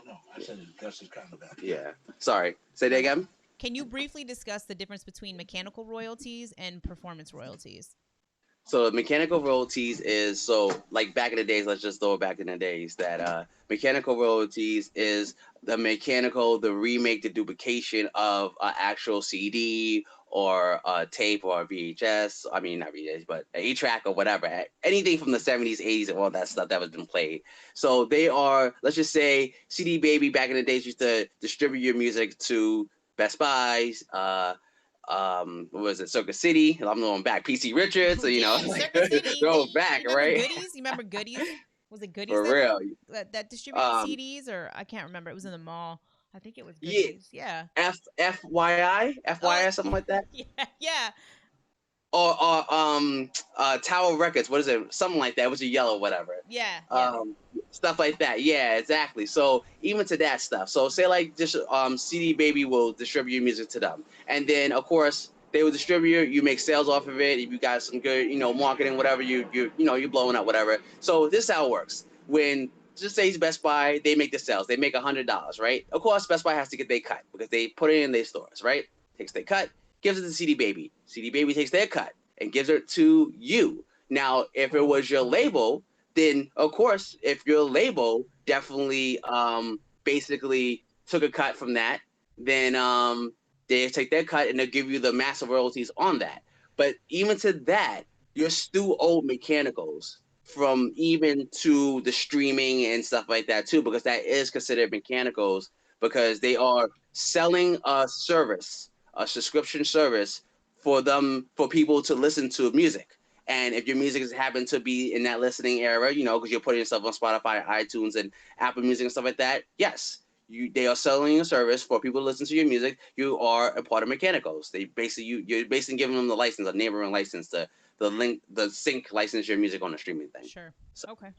No, I said that's just kind of bad. Yeah. Sorry. Say that again. Can you briefly discuss the difference between mechanical royalties and performance royalties? So mechanical royalties is like back in the days, let's just throw it back in the days that mechanical royalties is the remake, the duplication of an actual CD or a tape or a VHS. I mean, not VHS, but an 8-track or whatever. Anything from the 70s, 80s, and all that stuff that was been played. So they are, let's just say, CD Baby back in the days used to distribute your music to Best Buys, what was it, Circuit City? I'm going back. PC Richards, so Circuit City. going back, you remember right? Goodies? You remember Goodies? Was it Goodies For real? that distributed CDs, or I can't remember. It was in the mall. I think it was Goodies. Yeah. FYI, something like that. Yeah. Or Tower Records. What is it? Something like that. It was a yellow, whatever. Yeah. Stuff like that. Yeah, exactly. So even to that stuff. So say like just CD Baby will distribute music to them, and then of course they will distribute. You make sales off of it. If you got some good, marketing, whatever, you're blowing up, whatever. So this is how it works. When just say it's Best Buy, they make the sales. They make $100, right? Of course, Best Buy has to get their cut because they put it in their stores, right? Takes their cut, gives it to CD Baby. CD Baby takes their cut and gives it to you. Now, if it was your label, then of course, if your label definitely basically took a cut from that, then they take their cut and they'll give you the massive royalties on that. But even to that, you're still owed mechanicals from even to the streaming and stuff like that too, because that is considered mechanicals because they are selling a service, a subscription service for people to listen to music. And if your music has happened to be in that listening era, because you're putting yourself on Spotify, iTunes, and Apple Music and stuff like that, yes, they are selling a service for people to listen to your music. You are a part of mechanicals. You're basically giving them the license, a neighboring license to the sync license your music on the streaming thing. Sure. So. Okay.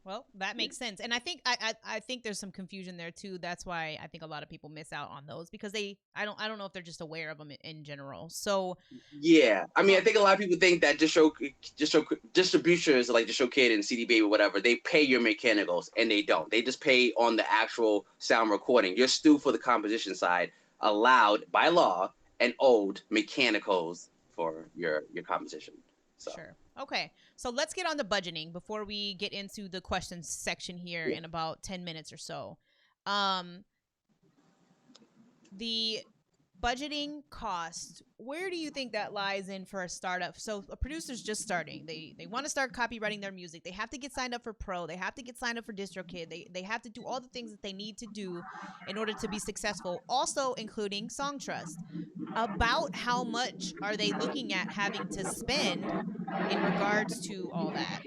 Well, that makes sense, and I think I think there's some confusion there too. That's why I think a lot of people miss out on those because I don't know if they're just aware of them in general. So yeah, I mean, I think a lot of people think that just show distributors like DistroKid and CD Baby or whatever, they pay your mechanicals, and they don't. They just pay on the actual sound recording. You're still for the composition side allowed by law and owed mechanicals for your composition. So. Sure. Okay. So let's get on to budgeting before we get into the questions section here in about 10 minutes or so. The budgeting cost, where do you think that lies in for a startup? So a producer's just starting. They want to start copywriting their music. They have to get signed up for Pro. They have to get signed up for DistroKid. They have to do all the things that they need to do in order to be successful, also including Song Trust. About how much are they looking at having to spend in regards to all that?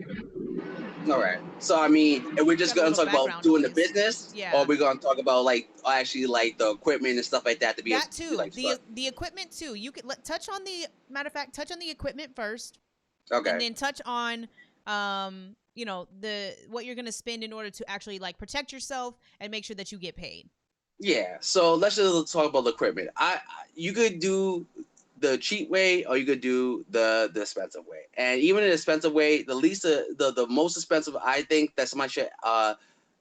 All right. So I mean, and we're just going to talk about doing the business, or we're going to talk about like actually like the equipment and stuff like that to be that too. Like, the equipment too. You could touch on touch on the equipment first. Okay. And then touch on what you're going to spend in order to actually like protect yourself and make sure that you get paid. Yeah. So let's just talk about the equipment. You could do the cheap way, or you could do the expensive way. And even in the expensive way, the most expensive I think that somebody should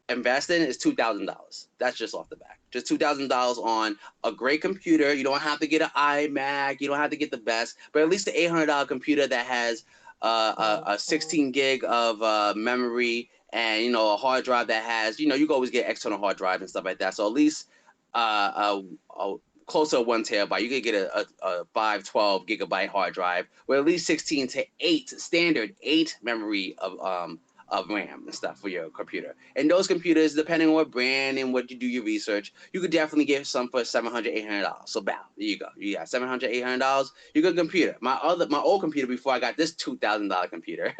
invest in is $2,000. That's just off the back. Just $2,000 on a great computer. You don't have to get an iMac. You don't have to get the best, but at least an $800 computer that has a 16 gig of memory, and a hard drive that has you can always get external hard drive and stuff like that. So at least close to 1 terabyte. You could get a 512 gigabyte hard drive with at least 16 to 8 standard 8 memory of RAM and stuff for your computer. And those computers, depending on what brand and what you do your research, you could definitely get some for $700, $800. So bow, there you go. You got $700, $800. You got a computer. My old computer before I got this $2,000 computer.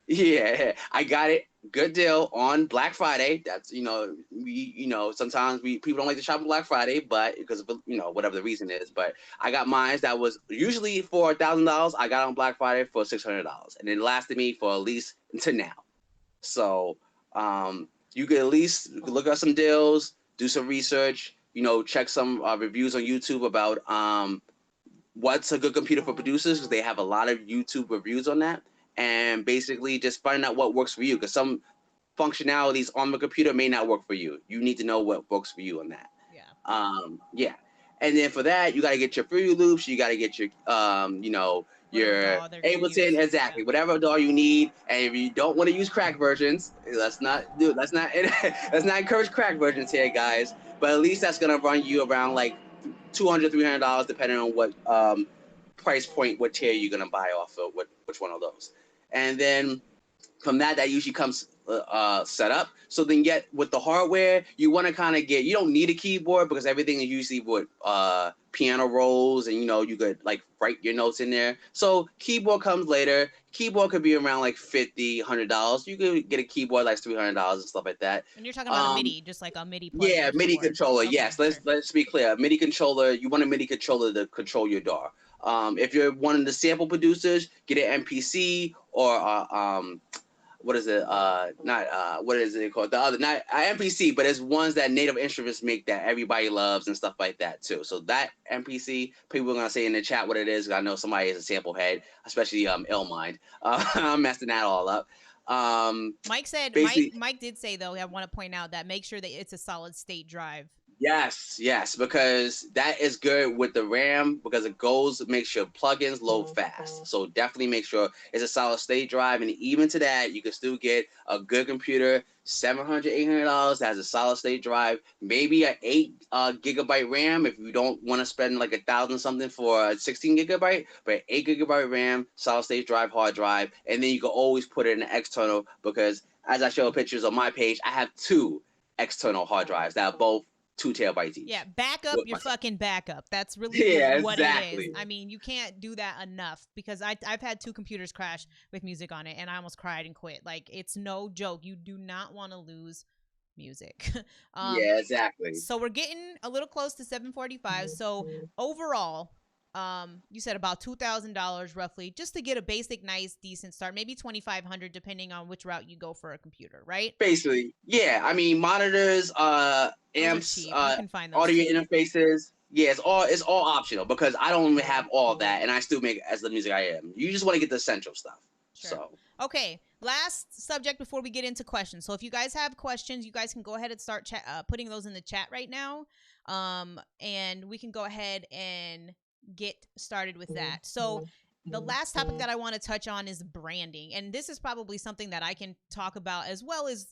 Yeah, I got it. Good deal on Black Friday. That's sometimes people don't like to shop on Black Friday, but because of whatever the reason is. But I got mine that was usually for $1,000. I got on Black Friday for $600, and it lasted me for at least to now. So you could at least look at some deals, do some research, check some reviews on YouTube about what's a good computer for producers, because they have a lot of YouTube reviews on that. And basically just find out what works for you, because some functionalities on the computer may not work for you. You need to know what works for you on that. Yeah. And then for that, you got to get your Fruity Loops. You got to get your, your Ableton, exactly, whatever DAW you need. And if you don't want to use crack versions, let's not encourage crack versions here, guys. But at least that's gonna run you around like $200, $300, depending on what price point, what tier you're gonna buy off of, which one of those. And then from that usually comes set up. So then with the hardware, you want to kind of you don't need a keyboard, because everything is usually with piano rolls, and you could like write your notes in there. So keyboard comes later. Keyboard could be around like $50, $100. You could get a keyboard like $300 and stuff like that. And you're talking about a MIDI, just like a MIDI plug. Yeah, MIDI controller. Okay, yes, sure. let's be clear. MIDI controller. You want a MIDI controller to control your DAW. If you're one of the sample producers, get an MPC or what is it? What is it called? The other, not MPC, but it's ones that Native Instruments make that everybody loves and stuff like that too. So that MPC, people are gonna say in the chat what it is. I know somebody is a sample head, especially Illmind. I'm messing that all up. Mike said. Mike did say though. I want to point out that make sure that it's a solid state drive. Yes, because that is good with the RAM, because it makes your plugins load fast. So definitely make sure it's a solid state drive. And even to that, you can still get a good computer, $700, $800 that has a solid state drive, maybe an 8 gigabyte RAM if you don't want to spend like $1,000 something for a 16 gigabyte, but 8 gigabyte RAM, solid state drive, hard drive. And then you can always put it in the external, because as I show pictures on my page, I have 2 external hard drives that are both 2 terabytes each. Yeah, back up your fucking backup. That's really what exactly. it is. I mean, you can't do that enough, because I've had 2 computers crash with music on it, and I almost cried and quit. Like, it's no joke. You do not want to lose music. Yeah, exactly. So we're getting a little close to 7:45. So overall, you said about $2,000 roughly, just to get a basic, nice, decent start. Maybe $2,500 depending on which route you go for a computer, right? Basically, yeah. I mean, monitors, amps, audio interfaces. Yeah, it's all optional, because I don't even have all that, and I still make as the music I am. You just want to get the essential stuff. Sure. So okay, last subject before we get into questions. So if you guys have questions, you guys can go ahead and start putting those in the chat right now, and we can go ahead and get started with that. So the last topic that I want to touch on is branding, and this is probably something that I can talk about as well as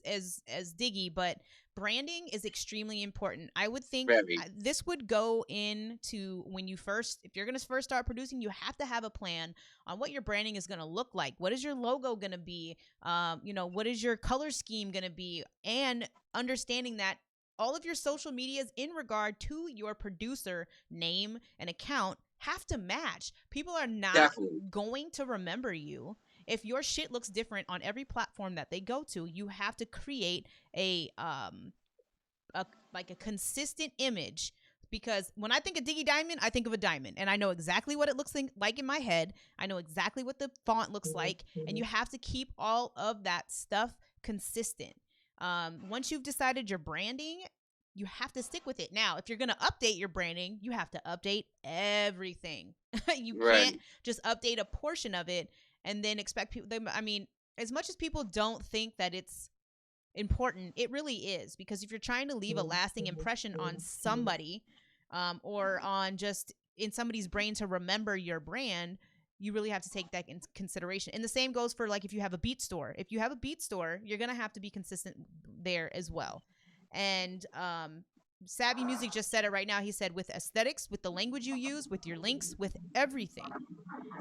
Diggy, but branding is extremely important. I would think this would go into if you're going to first start producing, you have to have a plan on what your branding is going to look like. What is your logo going to be? What is your color scheme going to be? And understanding that all of your social medias in regard to your producer name and account have to match. People are not going to remember you. If your shit looks different on every platform that they go to, you have to create a consistent image. Because when I think of Diggy Diamond, I think of a diamond, and I know exactly what it looks like in my head. I know exactly what the font looks like, and you have to keep all of that stuff consistent. Once you've decided your branding, you have to stick with it. Now, if you're going to update your branding, you have to update everything. You can't Right. just update a portion of it and then expect people. I mean, as much as people don't think that it's important, it really is, because if you're trying to leave a lasting impression on somebody, or on just in somebody's brain to remember your brand, you really have to take that into consideration. And the same goes for, like, if you have a beat store. If you have a beat store, you're gonna have to be consistent there as well. And Savvy Music just said it right now. He said, with aesthetics, with the language you use, with your links, with everything.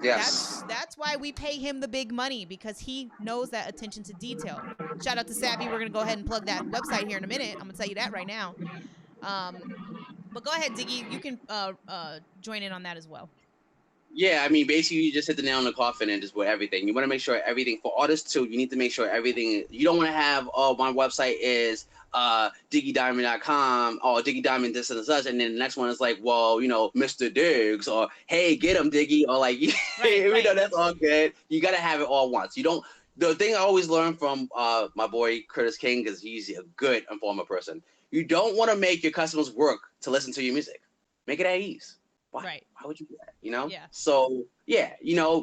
Yes. That's why we pay him the big money, because he knows that attention to detail. Shout out to Savvy. We're gonna go ahead and plug that website here in a minute. I'm gonna tell you that right now. Um, but go ahead, Diggy. You can join in on that as well. Yeah, I mean, basically, you just hit the nail on the coffin and just with everything. You want to make sure everything, for artists too, you need to make sure everything, you don't want to have, oh, my website is diggydiamond.com, or Diggy Diamond this and such, and then the next one is like, well, Mr. Diggs, or hey, get him, Diggy, or like, Right. that's all good. You got to have it all once. You don't, the thing I always learned from my boy Curtis King, because he's a good informer person, you don't want to make your customers work to listen to your music. Make it at ease. Why? Right. Why would you do that? Yeah. So yeah,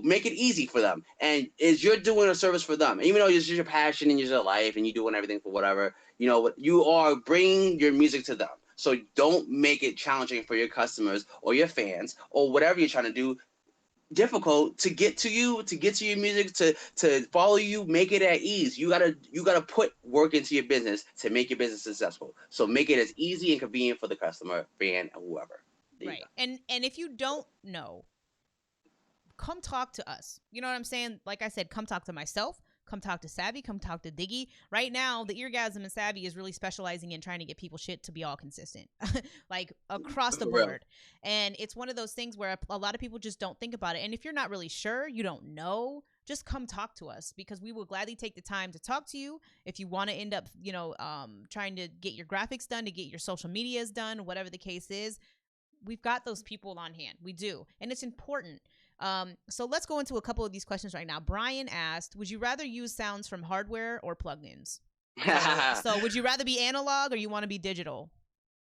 make it easy for them. And you're doing a service for them. And even though it's just your passion and your life and you're doing everything for whatever, you are bringing your music to them. So don't make it challenging for your customers or your fans or whatever you're trying to do difficult to get to you, to get to your music, to follow you. Make it at ease. You gotta put work into your business to make your business successful. So make it as easy and convenient for the customer, fan, and whoever. Right. And if you don't know, come talk to us. You know what I'm saying? Like I said, come talk to myself. Come talk to Savvy. Come talk to Diggy. Right now, the Eargasm and Savvy is really specializing in trying to get people shit to be all consistent, like across the board. And it's one of those things where a lot of people just don't think about it. And if you're not really sure, you don't know, just come talk to us, because we will gladly take the time to talk to you. If you want to end up, trying to get your graphics done, to get your social medias done, whatever the case is, we've got those people on hand. We do. And it's important. So let's go into a couple of these questions right now. Brian asked, would you rather use sounds from hardware or plugins? So would you rather be analog, or you want to be digital?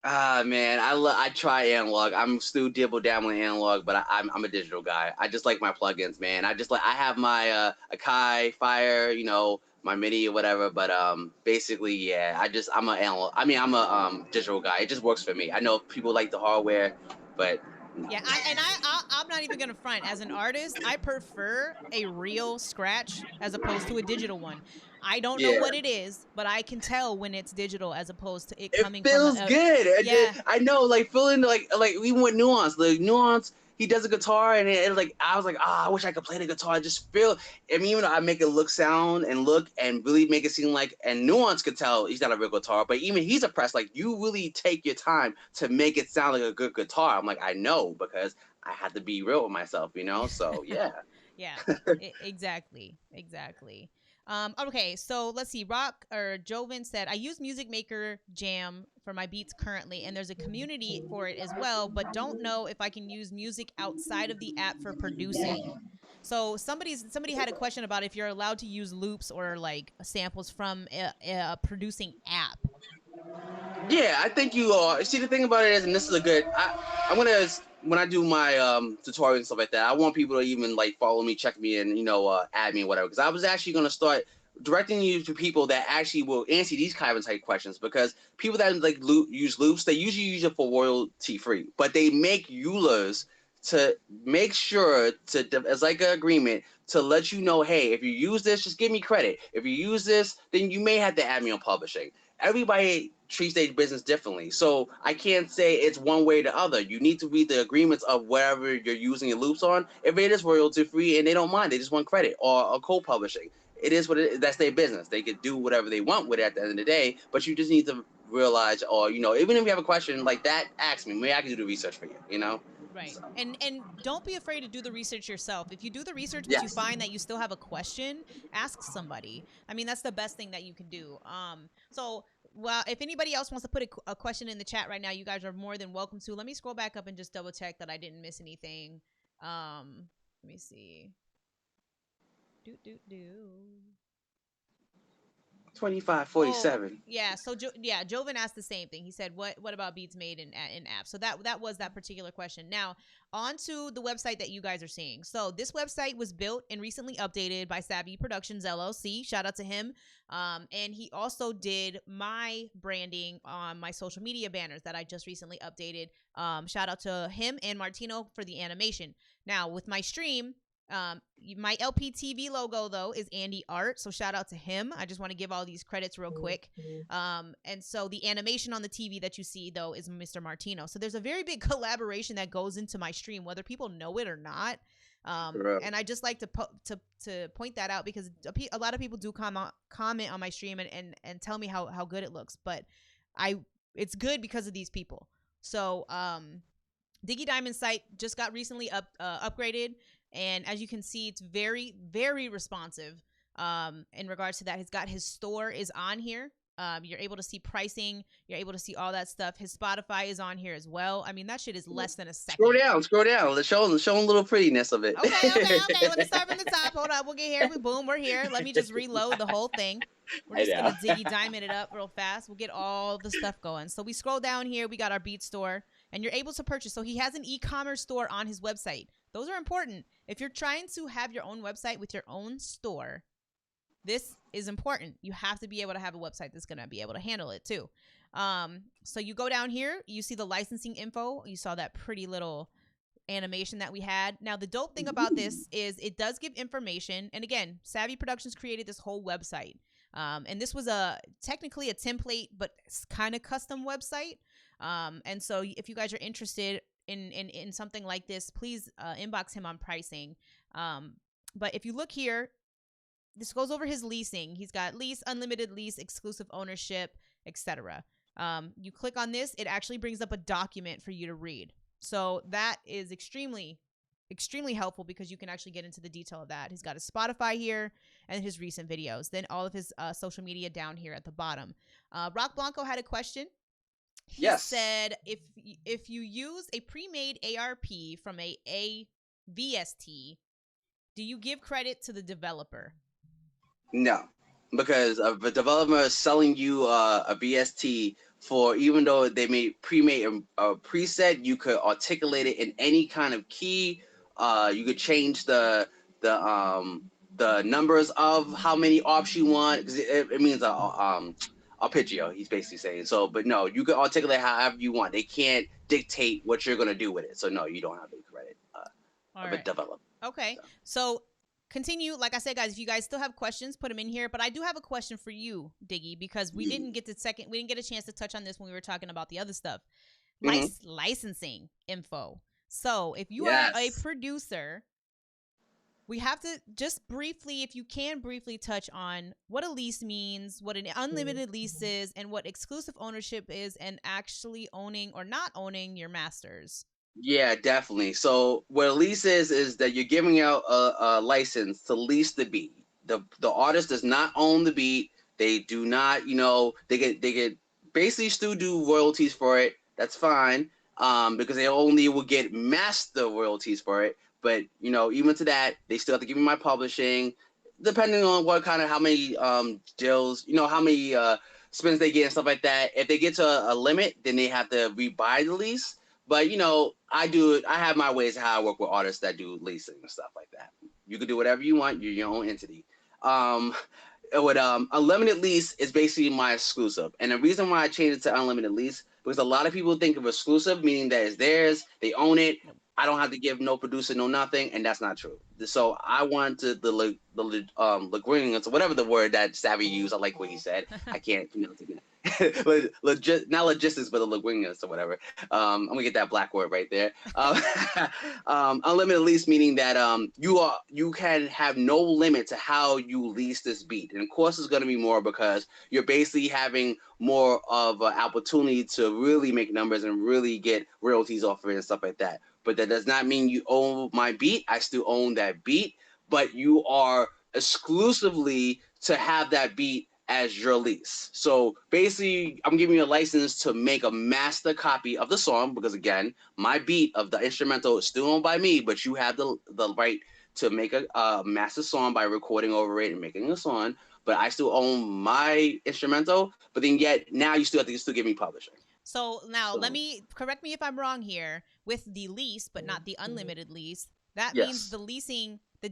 Man, I try analog. I'm still dabbling analog, but I'm a digital guy. I just like my plugins, man. I have my Akai Fire, my MIDI or whatever. But basically, yeah, I'm a analog. I mean, I'm a digital guy. It just works for me. I know people like the hardware, but yeah, I'm not even gonna front. As an artist, I prefer a real scratch as opposed to a digital one. I don't know what it is, but I can tell when it's digital as opposed to it coming from feels good. yeah. I know, like feeling like even with Nuance, he does a guitar and I was like, I wish I could play the guitar. I just feel, I mean, even though I make it look and really make it seem like, and Nuance could tell he's not a real guitar, but even he's impressed. Like, you really take your time to make it sound like a good guitar. I'm like, I know, because I had to be real with myself, So yeah. Yeah, exactly. Okay, so let's see. Rock or Joven said, I use Music Maker Jam for my beats currently, and there's a community for it as well, but don't know if I can use music outside of the app for producing. So somebody had a question about if you're allowed to use loops or like samples from a producing app. Yeah, I think you are. See, the thing about it is, and this is I'm gonna, when I do my tutorials and stuff like that, I want people to even like follow me, check me, and add me, whatever. Because I was actually gonna start directing you to people that actually will answer these kind of type questions. Because people that use loops, they usually use it for royalty free, but they make EULAs to make sure as like an agreement to let you know, hey, if you use this, just give me credit. If you use this, then you may have to add me on publishing. Everybody treats their business differently. So I can't say it's one way or the other. You need to read the agreements of whatever you're using your loops on. If it is royalty free and they don't mind, they just want credit, or co-publishing. It is what it is. That's their business. They could do whatever they want with it at the end of the day, but you just need to realize, or, even if you have a question like that, ask me. Maybe I can do the research for you, Right. So. And don't be afraid to do the research yourself. If you do the research but you Yes. find that you still have a question, ask somebody. I mean, that's the best thing that you can do. So well, if anybody else wants to put a question in the chat right now, you guys are more than welcome to. Let me scroll back up and just double check that I didn't miss anything. Let me see. Do. 25, Oh, 47. yeah. So yeah, Joven asked the same thing. He said, "What about beats made in apps?" So that was that particular question. Now, on to the website that you guys are seeing. So this website was built and recently updated by Savvy Productions LLC. Shout out to him. And he also did my branding on my social media banners that I just recently updated. Shout out to him and Martino for the animation. Now, with my stream, my LP TV logo though is Andy Art, so shout out to him. I just want to give all these credits real quick. And so the animation on the TV that you see though is Mr. Martino. So there's a very big collaboration that goes into my stream, whether people know it or not. And I just like to point that out because a lot of people do comment on my stream and tell me how good it looks, but it's good because of these people. So Diggy Diamond site just got recently upgraded. And as you can see, it's very, very responsive in regards to that. He's got his store is on here. You're able to see pricing. You're able to see all that stuff. His Spotify is on here as well. I mean, that shit is less than a second. Scroll down. Let's show a little prettiness of it. Okay. Let me start from the top. Hold on. We'll get here. Boom, we're here. Let me just reload the whole thing. We're just going to Diggy Diamond it up real fast. We'll get all the stuff going. So we scroll down here. We got our beat store. And you're able to purchase. So he has an e-commerce store on his website. Those are important. If you're trying to have your own website with your own store, this is important. You have to be able to have a website that's going to be able to handle it too. So you go down here, you see the licensing info. You saw that pretty little animation that we had. Now, the dope thing about this is it does give information. And again, Savvy Productions created this whole website. And this was technically a template, but it's kind of custom website. And so if you guys are interested in something like this, please inbox him on pricing. But if you look here, this goes over his leasing. He's got lease, unlimited lease, exclusive ownership, etc. You click on this, it actually brings up a document for you to read. So that is extremely, extremely helpful because you can actually get into the detail of that. He's got his Spotify here and his recent videos. Then all of his social media down here at the bottom. Rock Blanco had a question. He said, if you use a pre-made ARP from a VST, do you give credit to the developer? No, because the developer is selling you a VST for, even though they pre-made a preset, you could articulate it in any kind of key. You could change the numbers of how many ARPs you want, because it means arpeggio, he's basically saying. So, but no, you can articulate however you want. They can't dictate what you're gonna do with it. So no, you don't have any credit of a developer. Okay, so continue. Like I said, guys, if you guys still have questions, put them in here. But I do have a question for you, Diggy, because we didn't get a chance to touch on this when we were talking about the other stuff. Licensing info. So if you are a producer, we have to just briefly, if you can briefly touch on what a lease means, what an unlimited lease is, and what exclusive ownership is, and actually owning or not owning your masters. Yeah, definitely. So what a lease is that you're giving out a license to lease the beat. The artist does not own the beat. They do not, they get basically still do royalties for it. That's fine. Because they only will get master royalties for it. But even to that, they still have to give me my publishing, depending on how many deals, how many spins they get and stuff like that. If they get to a limit, then they have to rebuy the lease. But I have my ways of how I work with artists that do leasing and stuff like that. You can do whatever you want. You're your own entity. With unlimited lease is basically my exclusive, and the reason why I changed it to unlimited lease because a lot of people think of exclusive meaning that it's theirs, they own it. I don't have to give no producer, no nothing, and that's not true. So I wanted the Lagrangians, or whatever the word that Savvy used. I like what he said. I can't pronounce it. Not logistics, but the Lagrangians or whatever. I'm gonna get that black word right there. Unlimited lease meaning that you can have no limit to how you lease this beat, and of course it's gonna be more because you're basically having more of an opportunity to really make numbers and really get royalties off of it and stuff like that. But that does not mean you own my beat. I still own that beat, but you are exclusively to have that beat as your lease. So basically, I'm giving you a license to make a master copy of the song because, again, my beat of the instrumental is still owned by me, but you have the right to make a master song by recording over it and making a song. but I still own my instrumental. But then yet now you still have to still give me publishing. So now let me correct me if I'm wrong here. With the lease, but not the unlimited lease, that means Yes. the leasing, the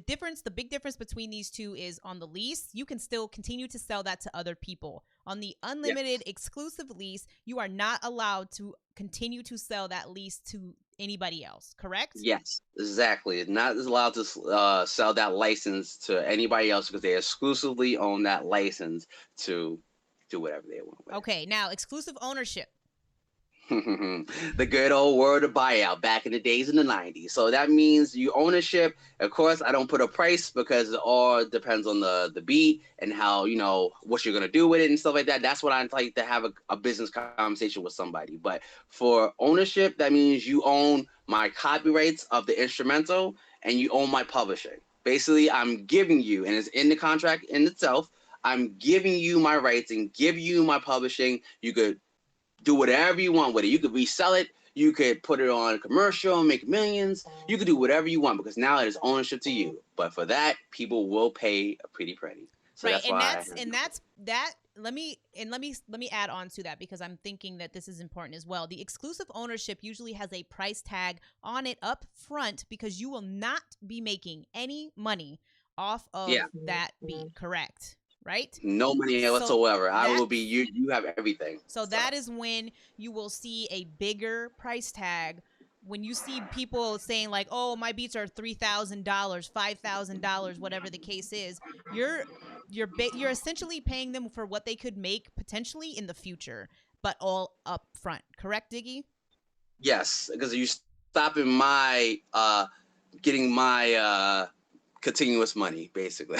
big difference between these two is on the lease, you can still continue to sell that to other people. On the unlimited exclusive lease, you are not allowed to continue to sell that lease to anybody else, correct? Yes, exactly. Not allowed to sell that license to anybody else because they exclusively own that license to do whatever they want with it. Okay, now exclusive ownership. The good old word of buyout back in the days in the 90s. So that means you ownership. Of course, I don't put a price because it all depends on the beat and how, what you're going to do with it and stuff like that. That's what I like to have a business conversation with somebody. But for ownership, that means you own my copyrights of the instrumental and you own my publishing. Basically, I'm giving you, and it's in the contract in itself, I'm giving you my rights and give you my publishing. You could do whatever you want with it. You could resell it. You could put it on a commercial, make millions. You could do whatever you want because now it is ownership to you. But for that, people will pay a pretty penny. So right, that's and why that's that. Let me add on to that because I'm thinking that this is important as well. The exclusive ownership usually has a price tag on it up front because you will not be making any money off of that beat. Correct. Right? No money whatsoever. I will be you have everything. So that is when you will see a bigger price tag. When you see people saying like, "Oh, my beats are $3,000, $5,000, whatever the case is," you're essentially paying them for what they could make potentially in the future, but all up front. Correct, Diggy? Yes, because you stopping my getting my continuous money basically.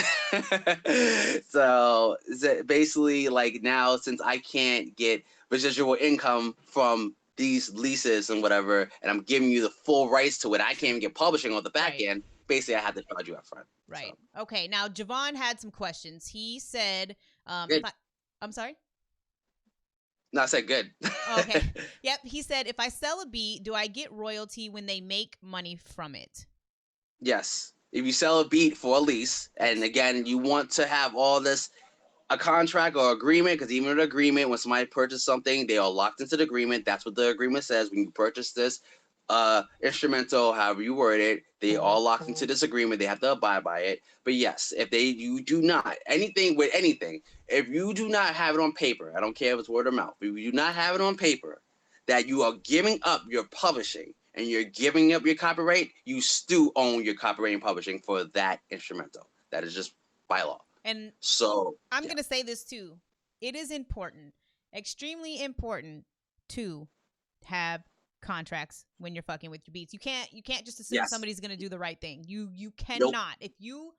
So basically like now since I can't get residual income from these leases and whatever, and I'm giving you the full rights to it, I can't even get publishing on the back end. Basically I have to charge you up front. Right. So. Okay, now Javon had some questions. He said I'm sorry. No, I said good. Okay. Yep. He said, if I sell a beat, do I get royalty when they make money from it? Yes. If you sell a beat for a lease, and again, you want to have all this, a contract or agreement, because even an agreement, when somebody purchases something, they are locked into the agreement. That's what the agreement says. When you purchase this instrumental, however you word it, they all locked into this agreement. They have to abide by it. But yes, if you do not, anything with anything, if you do not have it on paper, I don't care if it's word of mouth, if you do not have it on paper, that you are giving up your publishing, and you're giving up your copyright, you still own your copyright and publishing for that instrumental. That is just by law. And so I'm going to say this too. It is important, extremely important to have contracts when you're fucking with your beats. You can't just assume somebody's going to do the right thing. You cannot. Nope. If you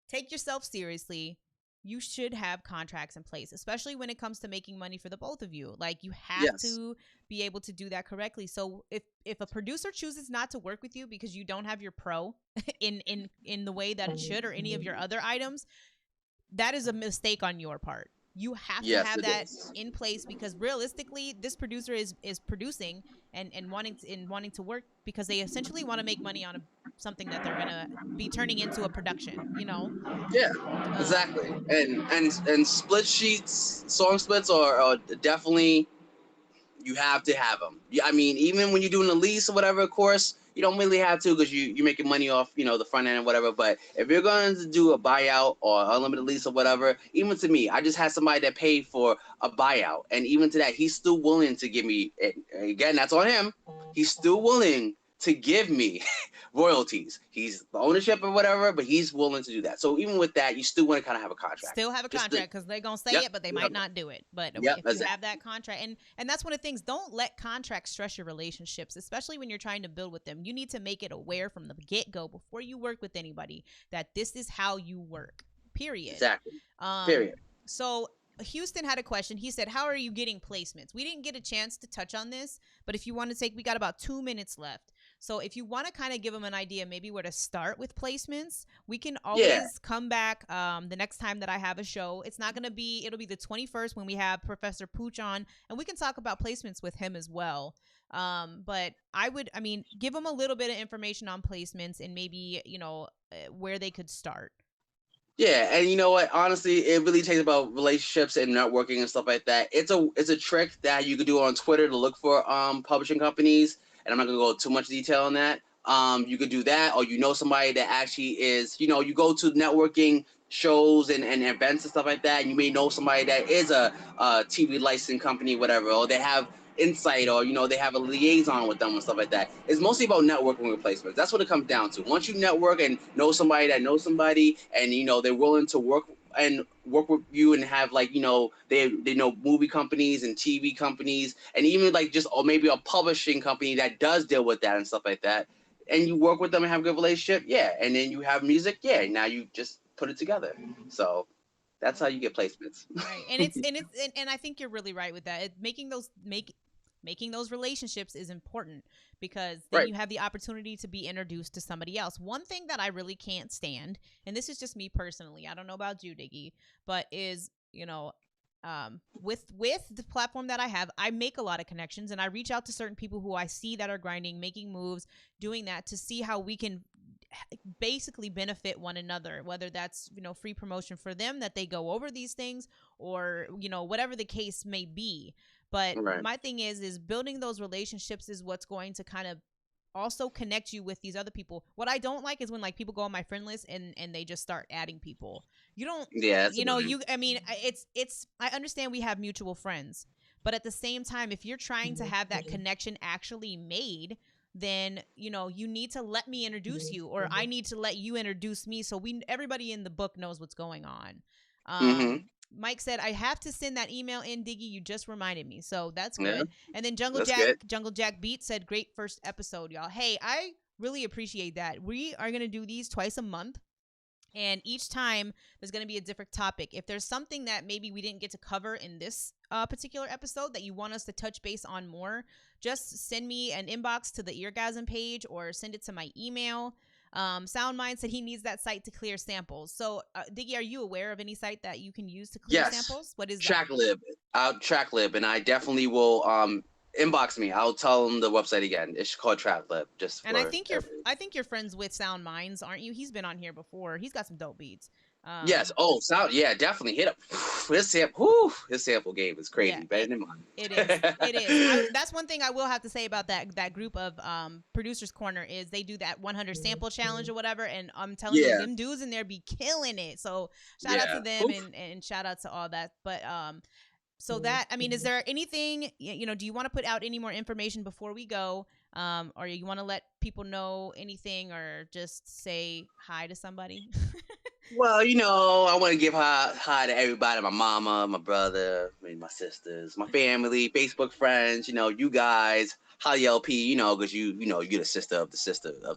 take yourself seriously, you should have contracts in place, especially when it comes to making money for the both of you. Like you have to be able to do that correctly. So if a producer chooses not to work with you because you don't have your pro in the way that it should, or any of your other items, that is a mistake on your part. You have to have that in place because realistically, this producer is producing and wanting to work because they essentially want to make money on something that they're gonna be turning into a production. Yeah, exactly. And split sheets, song splits are definitely, you have to have them. I mean, even when you're doing a lease or whatever, of course, you don't really have to because you're making money off, the front end and whatever. But if you're going to do a buyout or unlimited lease or whatever, even to me, I just had somebody that paid for a buyout. And even to that, he's still willing to give me, again, that's on him. He's still willing to give me royalties. He's the ownership or whatever, but he's willing to do that. So even with that, you still want to kind of have a contract. Still have a contract because they're going to say it, but they might not do it. But if you have that contract, and that's one of the things, don't let contracts stress your relationships, especially when you're trying to build with them. You need to make it aware from the get-go before you work with anybody that this is how you work, period. Exactly. Period. So Houston had a question. He said, how are you getting placements? We didn't get a chance to touch on this, but if you want to take, we got about 2 minutes left. So if you want to kind of give them an idea, maybe where to start with placements, we can always come back the next time that I have a show. It's not going to be, it'll be the 21st when we have Professor Pooch on, and we can talk about placements with him as well. But give them a little bit of information on placements and maybe, where they could start. Yeah, and you know what? Honestly, it really takes about relationships and networking and stuff like that. It's a trick that you could do on Twitter to look for publishing companies, and I'm not gonna go too much detail on that. You could do that, or you know somebody that actually is, you go to networking shows and events and stuff like that, and you may know somebody that is a TV licensing company, whatever, or they have insight, or they have a liaison with them and stuff like that. It's mostly about networking replacements. That's what it comes down to. Once you network and know somebody that knows somebody, and they're willing to work with you, and have like they know movie companies and TV companies, and even like just, or maybe a publishing company that does deal with that and stuff like that, and you work with them and have a good relationship, yeah, and then you have music, yeah, now you just put it together. So that's how you get placements. Right. And I think you're really right with that. Making those relationships is important, because then Right. you have the opportunity to be introduced to somebody else. One thing that I really can't stand, and this is just me personally, I don't know about you, Diggy, but is, with the platform that I have, I make a lot of connections, and I reach out to certain people who I see that are grinding, making moves, doing that, to see how we can basically benefit one another, whether that's free promotion for them, that they go over these things, or whatever the case may be. But Right. my thing is building those relationships is what's going to kind of also connect you with these other people. What I don't like is when like people go on my friend list and they just start adding people. You don't, Yeah, that's annoying. I mean, it's I understand we have mutual friends, but at the same time, if you're trying to have that connection actually made, then you need to let me introduce you, or I need to let you introduce me, so everybody in the book knows what's going on. Mm-hmm. Mike said, I have to send that email in, Diggy. You just reminded me. So that's Yeah, good. And then that's good. Jungle Jack Beat said, great first episode, y'all. Hey, I really appreciate that. We are going to do these twice a month. And each time there's going to be a different topic. If there's something that maybe we didn't get to cover in this particular episode that you want us to touch base on more, just send me an inbox to the Eargasm page, or send it to my email. Soundmind said he needs that site to clear samples. So, Diggy, are you aware of any site that you can use to clear Yes, samples? What is that? Tracklib, and I definitely will inbox me. I'll tell them the website again. It's called Tracklib, just And for everybody. I think you're friends with Sound Minds, aren't you? He's been on here before. He's got some dope beats. Yes. Oh, sound. Yeah, definitely hit up. His sample game is Yeah, crazy, better than mine. it is. It is. That's one thing I will have to say about that group of producers corner, is they do that 100 sample challenge or whatever, and I'm telling you, Yeah. them dudes in there be killing it. So shout out to Yeah. them, and shout out to all that. But so that, I mean, is there anything, do you want to put out any more information before we go? Or you want to let people know anything, or just say hi to somebody? Well, I want to give hi to everybody: my mama, my brother, my sisters, my family, Facebook friends. You guys. Holly LP, because you're the sister of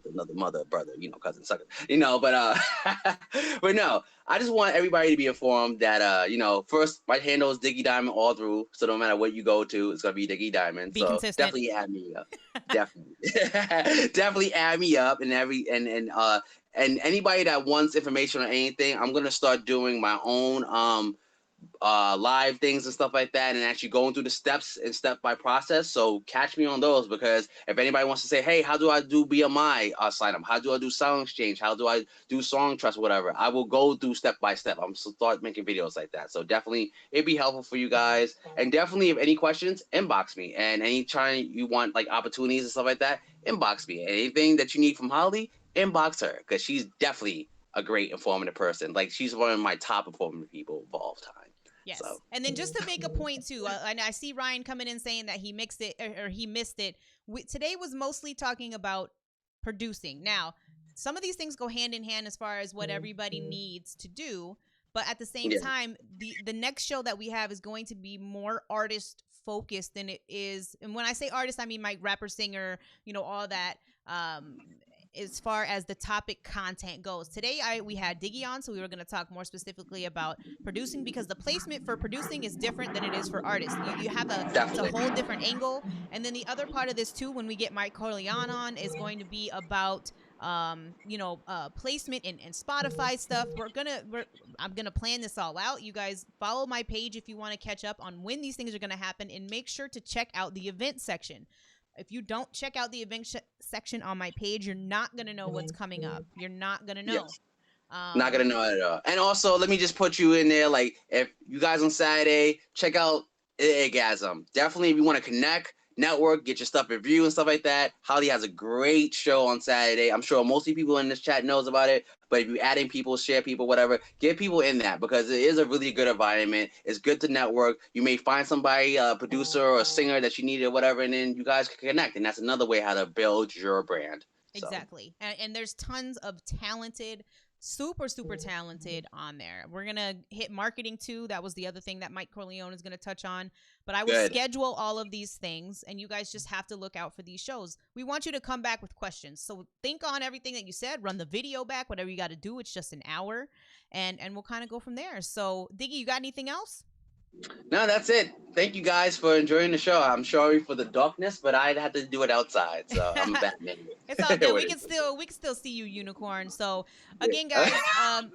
another mother, brother, cousin, sucker, but but no, I just want everybody to be informed that first, my handle is Diggy Diamond all through, so no matter what you go to, it's gonna be Diggy Diamond. Be So consistent. definitely add me up. Definitely, definitely add me up, and anybody that wants information on anything, I'm gonna start doing my own live things and stuff like that, and actually going through the steps and step by process. So catch me on those, because if anybody wants to say, hey, how do I do BMI sign up? How do I do Sound Exchange? How do I do Song Trust? Whatever. I will go through step by step. I'm start making videos like that. So definitely it'd be helpful for you guys. And definitely, if any questions, inbox me. And anytime you want like opportunities and stuff like that, inbox me. Anything that you need from Holly, inbox her, because she's definitely a great informative person. Like, she's one of my top informative people of all time. Yes. So. And then just to make a point too, and I see Ryan coming in saying that he mixed it, or he missed it. Today was mostly talking about producing. Now, some of these things go hand in hand as far as what everybody needs to do, but at the same time, the next show that we have is going to be more artist focused than it is. And when I say artist, I mean like rapper, singer, all that. As far as the topic content goes, today we had Diggy on, so we were going to talk more specifically about producing, because the placement for producing is different than it is for artists. You have it's a whole different angle. And then the other part of this too, when we get Mike Corleone on, is going to be about placement and Spotify stuff. I'm gonna plan this all out. You guys follow my page if you want to catch up on when these things are gonna happen, and make sure to check out the event section. If you don't check out the event section on my page, you're not going to know what's coming up. You're not going to know. Yes. Not gonna know it at all. And also, let me just put you in there. Like, if you guys on Saturday, check out Eargasm. Definitely, if you want to connect, network, get your stuff reviewed and stuff like that. Holly has a great show on Saturday. I'm sure most people in this chat knows about it. But if you're adding people, share people, whatever, get people in that because it is a really good environment. It's good to network. You may find somebody, a producer or a singer that you need or whatever, and then you guys can connect. And that's another way how to build your brand. So. Exactly. And there's tons of talented, super talented on there. We're going to hit marketing too. That was the other thing that Mike Corleone is going to touch on. But I will schedule all of these things, and you guys just have to look out for these shows. We want you to come back with questions. So think on everything that you said. Run the video back, whatever you got to do. It's just an hour, and we'll kind of go from there. So, Diggy, you got anything else? No, that's it. Thank you guys for enjoying the show. I'm sorry for the darkness, but I had to do it outside, so I'm a Batman. It's all good. we can still see you, Unicorn. So again, guys,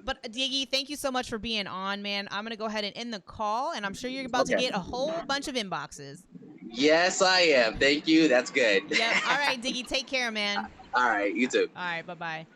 but Diggy, thank you so much for being on, man. I'm gonna go ahead and end the call, and I'm sure you're about to get a whole bunch of inboxes. Yes, I am. Thank you. That's good. Yeah. All right, Diggy, take care, man. All right, you too. All right, bye-bye.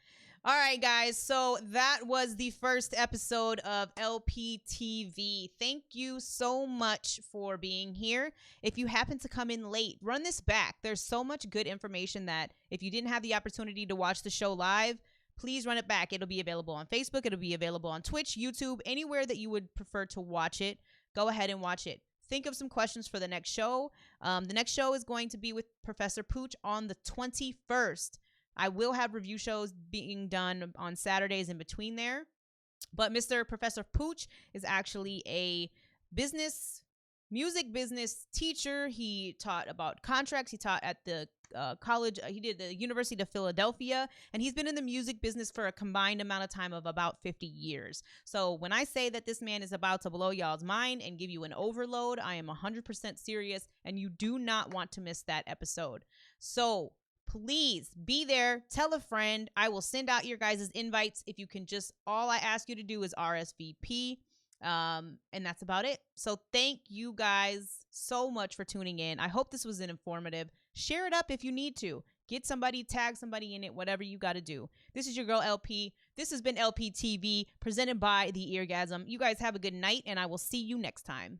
All right, guys, so that was the first episode of LPTV. Thank you so much for being here. If you happen to come in late, run this back. There's so much good information that if you didn't have the opportunity to watch the show live, please run it back. It'll be available on Facebook. It'll be available on Twitch, YouTube, anywhere that you would prefer to watch it. Go ahead and watch it. Think of some questions for the next show. The next show is going to be with Professor Pooch on the 21st. I will have review shows being done on Saturdays in between there. But Mr. Professor Pooch is actually a music business teacher. He taught about contracts. He taught at the college. He did the University of Philadelphia. And he's been in the music business for a combined amount of time of about 50 years. So when I say that this man is about to blow y'all's mind and give you an overload, I am 100% serious. And you do not want to miss that episode. So please be there. Tell a friend. I will send out your guys' invites. If you can just, all I ask you to do is RSVP. And that's about it. So thank you guys so much for tuning in. I hope this was informative. Share it up if you need to. Get somebody, tag somebody in it, whatever you got to do. This is your girl LP. This has been LP TV presented by the Eargasm. You guys have a good night, and I will see you next time.